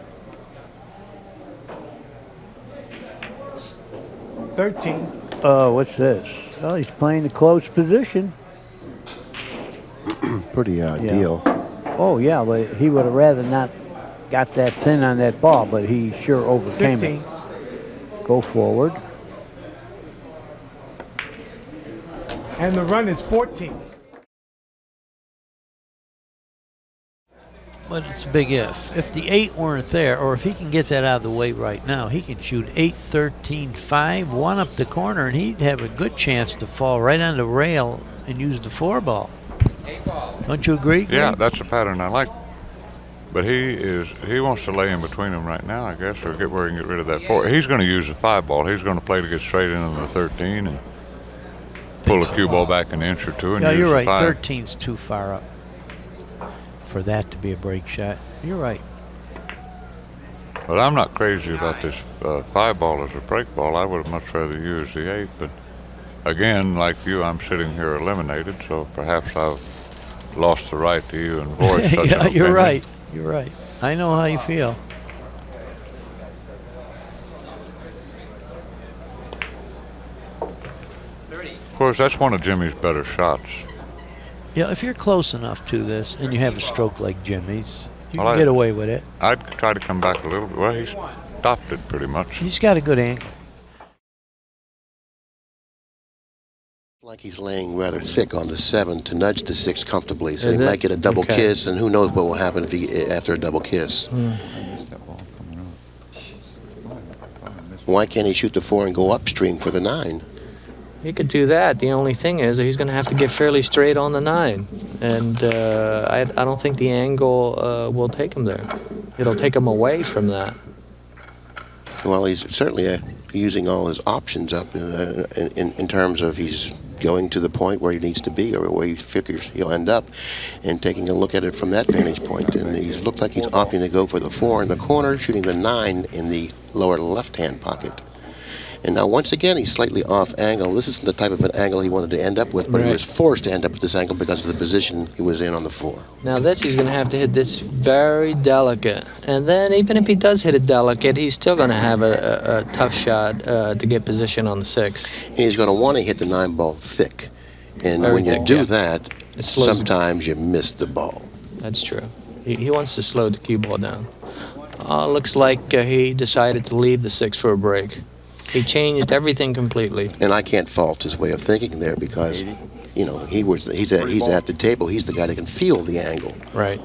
13. Oh, what's this? Oh, he's playing the close position. Pretty ideal. Oh, yeah, but he would have rather not got that thin on that ball, but he sure overcame 15. it. Go forward. And the run is 14. But it's a big if. If the 8 weren't there, or if he can get that out of the way right now, he can shoot 8, 13, 5, 1 up the corner, and he'd have a good chance to fall right on the rail and use the 4 ball. Don't you agree? Yeah, Greg? that's a pattern I like. But he wants to lay in between them right now, I guess, or get where he can get rid of that 4. He's going to use the 5 ball. He's going to play to get straight into the 13 and pull a cue ball back an inch or 2 and Yeah, use you're the right. 5. 13's too far up for that to be a break shot. You're right. But I'm not crazy about this 5 ball as a break ball. I would have much rather used the 8. But again, like you, I'm sitting here eliminated, so perhaps I've lost the right to even voice such Yeah, an you're opinion. right. You're right. I know how you feel. Of course, that's one of Jimmy's better shots. Yeah, if you're close enough to this and you have a stroke like Jimmy's, you Well, can get away with it. I'd try to come back a little bit. Well, he stopped it pretty much. He's got a good angle. Like he's laying rather thick on the 7 to nudge the 6 comfortably, so Is he it? might get a double Okay. kiss, and who knows what will happen if after a double kiss. Why can't he shoot the 4 and go upstream for the 9? He could do that. The only thing is that he's going to have to get fairly straight on the 9. And I don't think the angle will take him there. It'll take him away from that. Well, he's certainly using all his options up in terms of he's going to the point where he needs to be or where he figures he'll end up, and taking a look at it from that vantage point. And he looks like he's opting to go for the 4 in the corner, shooting the 9 in the lower left-hand pocket. And now, once again, he's slightly off angle. This isn't the type of an angle he wanted to end up with, but he Right. was forced to end up with this angle because of the position he was in on the 4. Now this, he's going to have to hit this very delicate. And then even if he does hit it delicate, he's still going to have a tough shot to get position on the 6. And he's going to want to hit the 9 ball thick. And Very when you thick, do yeah. that, It slows- sometimes you miss the ball. That's true. He wants to slow the cue ball down. Looks like he decided to leave the 6 for a break. He changed everything completely. And I can't fault his way of thinking there because, you know, he's at the table. He's the guy that can feel the angle. Right.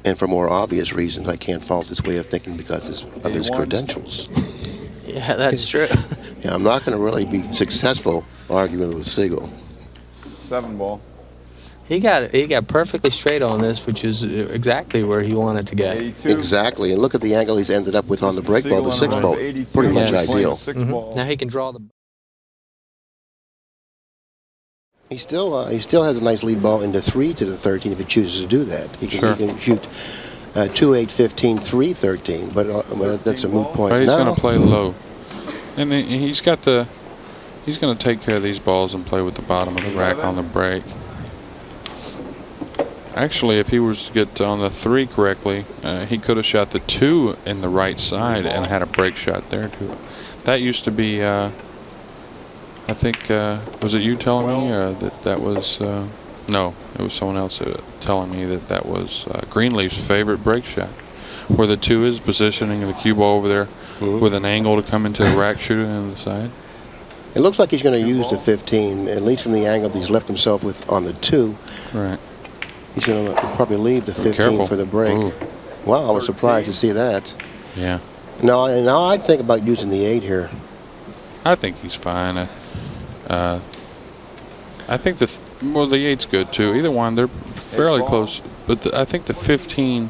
And for more obvious reasons, I can't fault his way of thinking because of his credentials. Yeah, that's true. Yeah, I'm not going to really be successful arguing with Sigel. 7 ball. He got perfectly straight on this, which is exactly where he wanted to get. 82. Exactly, and look at the angle he's ended up with on the break ball, the 6 ball. Pretty much ideal. Now he can draw the. He still has a nice lead ball into 3 to the 13 if he chooses to do that. He can shoot 2, 8, 15, 3, 13, but that's a moot point. But he's now. going to play low, and he's going to take care of these balls and play with the bottom of the rack on the break. Actually, if he was to get on the 3 correctly, he could have shot the 2 in the right side and had a break shot there too. That used to be, I think, was it you telling me that was, no, it was someone else telling me that was Greenleaf's favorite break shot, where the 2 is positioning the cue ball over there with an angle to come into the rack, shoot it into the side. It looks like he's going to use the 15, at least from the angle that he's left himself with on the 2. Right. He's going to probably leave the 15 for the break. Ooh. Wow, I was surprised to see that. Yeah. Now I'd think about using the 8 here. I think he's fine. I think the 8's good too. Either one, they're fairly close. But I think the 15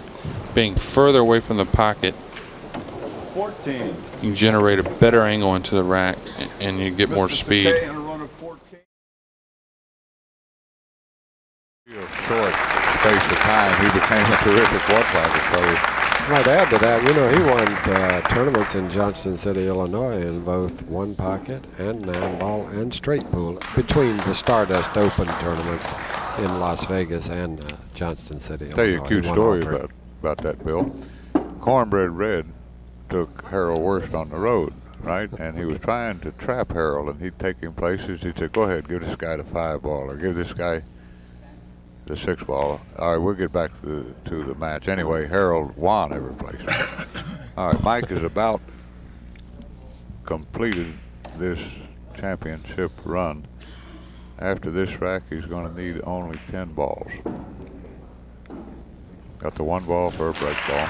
being further away from the pocket, 14. you can generate a better angle into the rack and you get more speed. Short space of time, he became a terrific four-pocket player. I might add to that, you know, he won tournaments in Johnston City, Illinois in both 1 pocket and 9 ball and straight pool between the Stardust Open tournaments in Las Vegas and Johnston City, Illinois. Tell you a cute story about that, Bill. Cornbread Red took Harold Worst on the road, right? And he was trying to trap Harold, and he'd take him places. He said, go ahead, give this guy the 5 ball, or give this guy the 6 ball. All right, we'll get back to the match. Anyway, Harold won every place. All right, Mike has about completed this championship run. After this rack, he's going to need only 10 balls. Got the 1 ball for a break ball.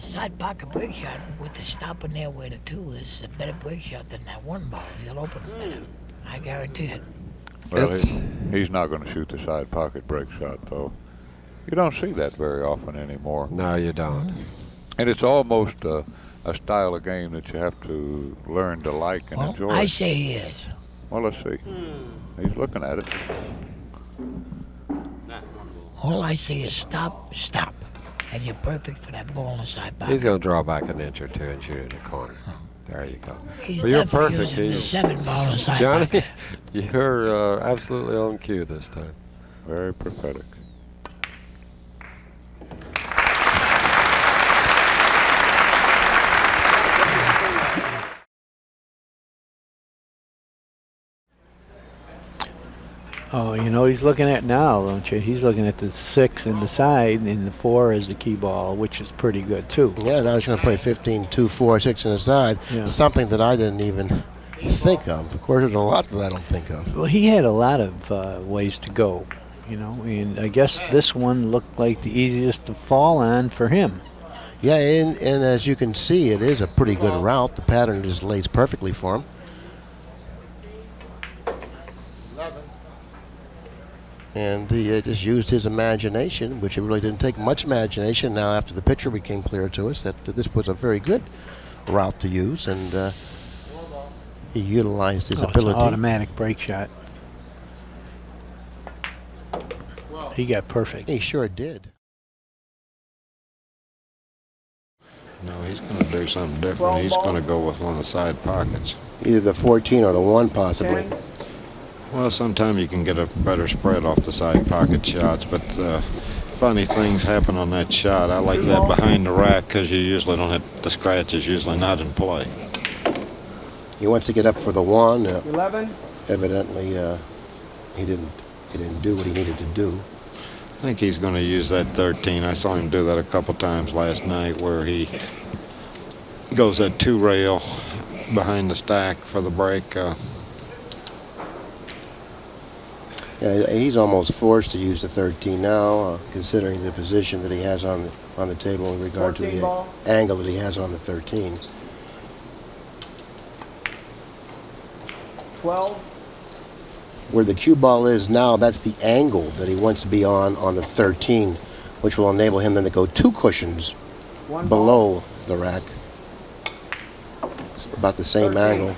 Side pocket break shot with the stop in there where the 2 is a better break shot than that 1 ball. He'll open it better. I guarantee it. Well, he's not going to shoot the side pocket break shot, though. You don't see that very often anymore. No, you don't. And it's almost a style of game that you have to learn to like and enjoy. I say he is. Well, let's see. He's looking at it. All I see is stop, stop. And you're perfect for that ball on the side pocket. He's going to draw back an inch or 2 and shoot it in the corner. There you go. He's Well, you're definitely perfect. using the 7 ball on the side Johnny, pocket. you're absolutely on cue this time. Very prophetic. Oh, you know what he's looking at now, don't you? He's looking at the 6 in the side, and the 4 is the key ball, which is pretty good, too. Yeah, now he's going to play 15, 2, 4, 6 in the side. Yeah. Something that I didn't even think of. Of course, there's a lot that I don't think of. Well, he had a lot of ways to go, you know, and I guess this one looked like the easiest to fall on for him. Yeah, and as you can see, it is a pretty good route. The pattern just lays perfectly for him. And he just used his imagination, which it really didn't take much imagination. Now, after the picture became clear to us that this was a very good route to use, and he utilized his ability. It's an automatic break shot. He got perfect. He sure did. No, he's going to do something different. He's going to go with one of the side pockets. Either the 14 or the 1, possibly. Well, sometimes you can get a better spread off the side pocket shots, but funny things happen on that shot. I like that behind the rack because you usually don't have the scratch is usually not in play. He wants to get up for the 1. 11. Evidently, he didn't do what he needed to do. I think he's going to use that 13. I saw him do that a couple times last night where he goes that 2 rail behind the stack for the break. Yeah, he's almost forced to use the 13 now, considering the position that he has on the table in regard to the ball. angle that he has on the 13. 12. Where the cue ball is now, that's the angle that he wants to be on the 13, which will enable him then to go 2 cushions below the rack. It's about the same 13. angle.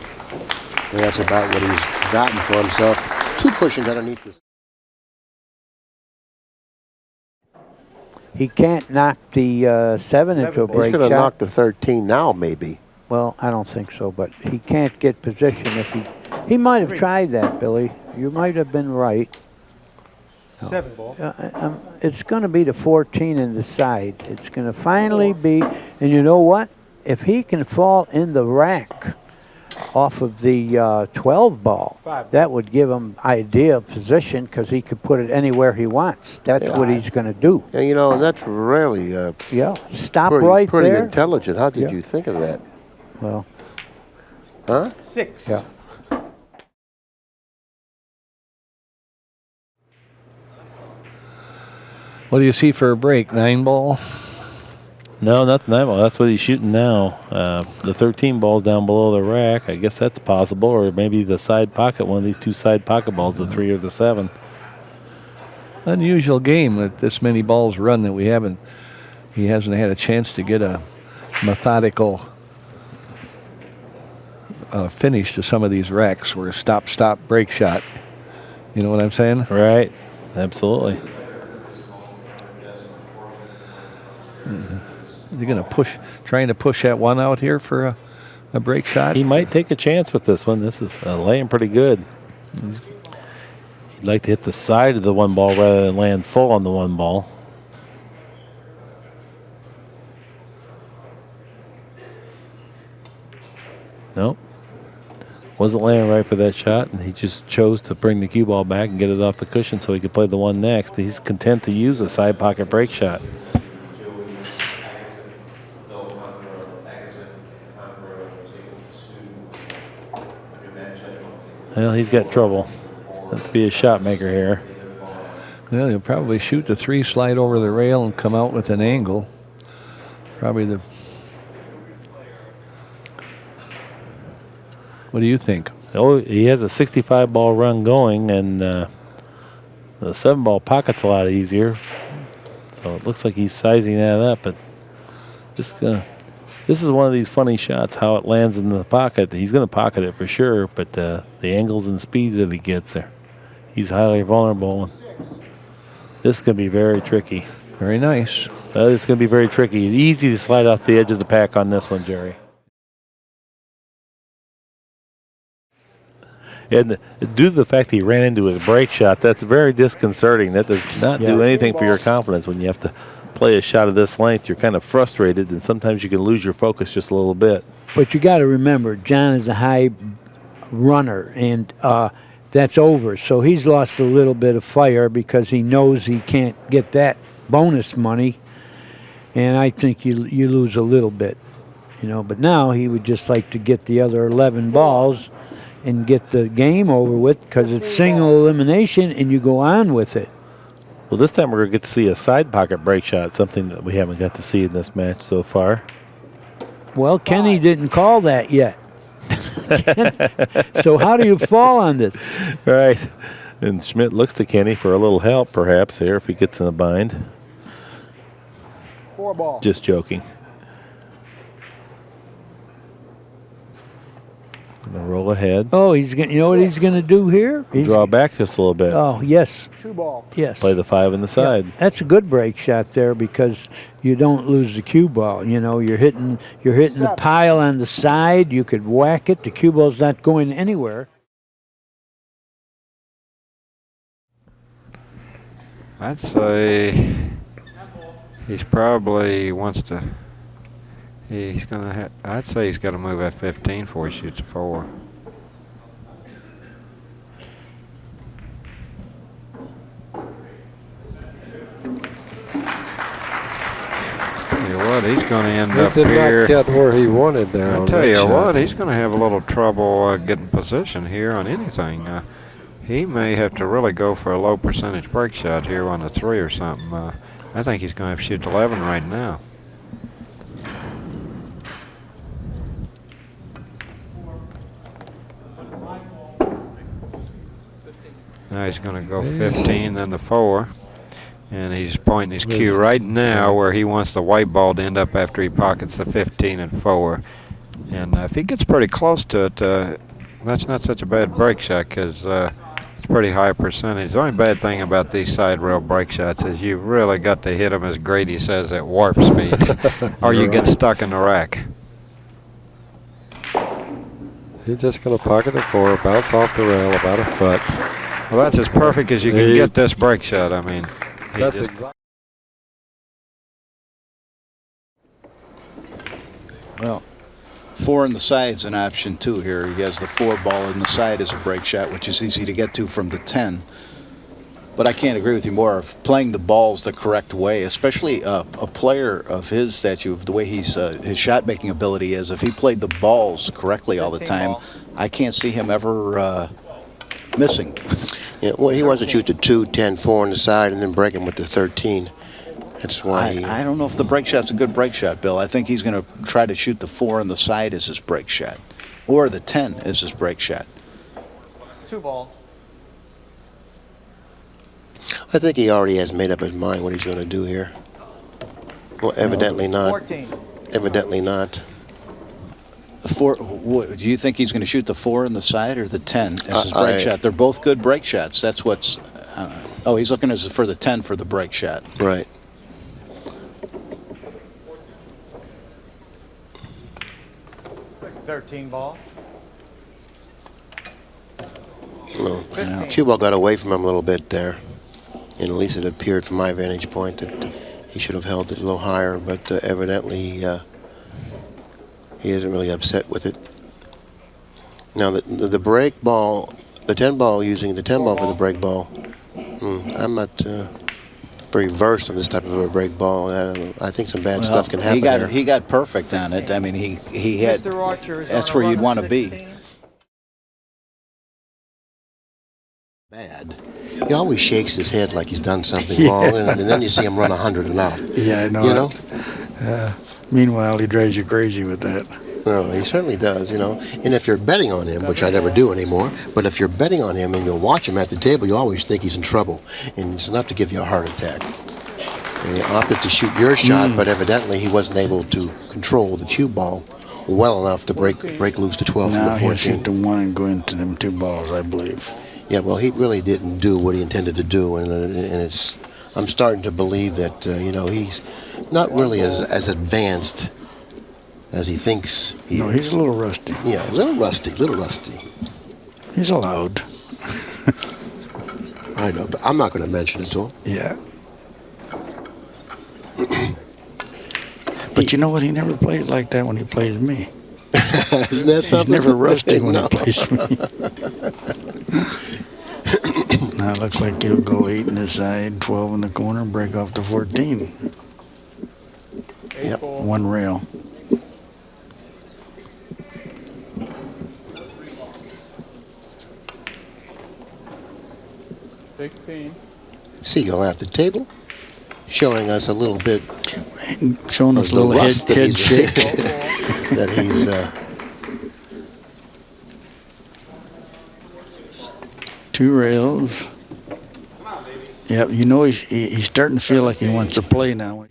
And that's about what he's gotten for himself. 2 cushions underneath this. He can't knock the 7 into a He's break going to shot. knock the 13 now, maybe. Well, I don't think so, but he can't get position if he might have tried that, Billy. You might have been right. 7 ball. It's going to be the 14 in the side. It's going to finally be, and you know what? If he can fall in the rack off of the 12 ball, that would give him ideal position because he could put it anywhere he wants. That's what he's going to do. And you know, that's really Stop pretty, right pretty there. intelligent. How did Yeah. you think of that? Well, huh? 6. Yeah. What do you see for a break? 9 ball? No, not the 9 ball. That's what he's shooting now. The 13 ball's down below the rack. I guess that's possible. Or maybe the side pocket, one of these 2 side pocket balls, the 3 or the 7. Unusual game that this many balls run that he hasn't had a chance to get a methodical finish to some of these racks where stop, break shot. You know what I'm saying? Right. Absolutely. Is he going to trying to push that 1 out here for a break shot? He might take a chance with this one. This is laying pretty good. He'd like to hit the side of the 1 ball rather than land full on the 1 ball. Nope. Wasn't laying right for that shot, and he just chose to bring the cue ball back and get it off the cushion so he could play the 1 next. He's content to use a side pocket break shot. Well, he's got trouble. Have to be a shot maker here. Well, he'll probably shoot the 3, slide over the rail, and come out with an angle. Probably the. What do you think? Oh, he has a 65 ball run going, and the 7 ball pocket's a lot easier. So it looks like he's sizing that up, but this is one of these funny shots, how it lands in the pocket. He's going to pocket it for sure, but the angles and speeds that he gets there, he's highly vulnerable. This is going to be very tricky. Very nice. It's going to be very tricky. Easy to slide off the edge of the pack on this one, Jerry. And due to the fact he ran into his break shot, that's very disconcerting. That does not do anything for your confidence when you have to play a shot of this length. You're kind of frustrated, and sometimes you can lose your focus just a little bit. But you got to remember, John is a high runner, and that's over. So he's lost a little bit of fire because he knows he can't get that bonus money, and I think you lose a little bit, you know. But now he would just like to get the other 11 balls and get the game over with because it's single elimination, and you go on with it. Well, this time we're going to get to see a side pocket break shot, something that we haven't got to see in this match so far. Well, Kenny didn't call that yet. So how do you fall on this? Right. And Schmidt looks to Kenny for a little help, perhaps, here if he gets in a bind. 4 ball. Just joking. Gonna roll ahead. Oh, he's gonna. You know what he's going to do here? He's Draw back just a little bit. Oh, yes. 2 ball. Yes. Play the 5 in the side. Yeah, that's a good break shot there because you don't lose the cue ball. You know, you're hitting the pile on the side. You could whack it. The cue ball's not going anywhere. I'd say he's probably wants to He's gonna have. I'd say he's got to move at 15 before he shoots a 4. Tell you what, he's going to end up He did here. not get where he wanted there. I on tell that you shot. what, he's going to have a little trouble getting position here on anything. He may have to really go for a low percentage break shot here on the 3 or something. I think he's going to have to shoot 11 right now. Now he's going to go 15, then the 4. And he's pointing his cue right now where he wants the white ball to end up after he pockets the 15 and 4. And if he gets pretty close to it, that's not such a bad break shot because it's pretty high percentage. The only bad thing about these side rail break shots is you really got to hit them, as Grady says, at warp speed, or you get stuck in the rack. He's just going to pocket the 4, bounce off the rail about a foot. Well, that's as perfect as you can get this break shot. I mean, That's exactly. Well, 4 in the side's an option too here. He has the 4 ball in the side as a break shot, which is easy to get to from the 10. But I can't agree with you more of playing the balls the correct way, especially a player of his stature, the way his shot making ability is. If he played the balls correctly all the time, I can't see him ever missing. Yeah, well, he wants to shoot the 2, 10, 4 on the side, and then break him with the 13. That's why. I don't know if the break shot's a good break shot, Bill. I think he's going to try to shoot the 4 on the side as his break shot, or the 10 as his break shot. 2 ball. I think he already has made up his mind what he's going to do here. Well, evidently not. 14. Evidently not. The 4. Do you think he's going to shoot the 4 on the side or the 10 as his break shot? They're both good break shots. That's what's. Oh, he's looking for the 10 for the break shot. Right. $13 ball. Well, cue ball got away from him a little bit there, and at least it appeared from my vantage point that he should have held it a little higher, but evidently he isn't really upset with it. Now the break ball, the 10 ball, using the 10 ball for the break ball, I'm not very versed on this type of a break ball. I think some bad stuff can happen there. He got perfect on it. I mean, he had. That's where you'd want to be. Bad. He always shakes his head like he's done something wrong, and then you see him run 100 and out. Yeah, I know. You know. Meanwhile, he drives you crazy with that. Well, he certainly does, you know. And if you're betting on him, which I never do anymore, but if you're betting on him and you'll watch him at the table, you always think he's in trouble, and it's enough to give you a heart attack. And he opted to shoot your shot, but evidently he wasn't able to control the cue ball well enough to break loose to 12 Now from the he'll 14. shoot the 1 and go into them 2 balls, I believe. Yeah, well, he really didn't do what he intended to do, and it's. I'm starting to believe that you know, he's not really as advanced as he thinks he is. No, he's a little rusty. Yeah, a little rusty. He's allowed. I know, but I'm not going to mention it to him. Yeah. But you know what? He never plays like that when he plays me. Isn't that something? He's never rusty when No. he plays me. Now it looks like he'll go 8 in the side, 12 in the corner, break off the 14. Yep. 1 rail. Sigel at the table, showing us a little bit. Showing us a of the little rust head that shake. that he's. Two rails. Yep, you know he's starting to feel like he wants to play now.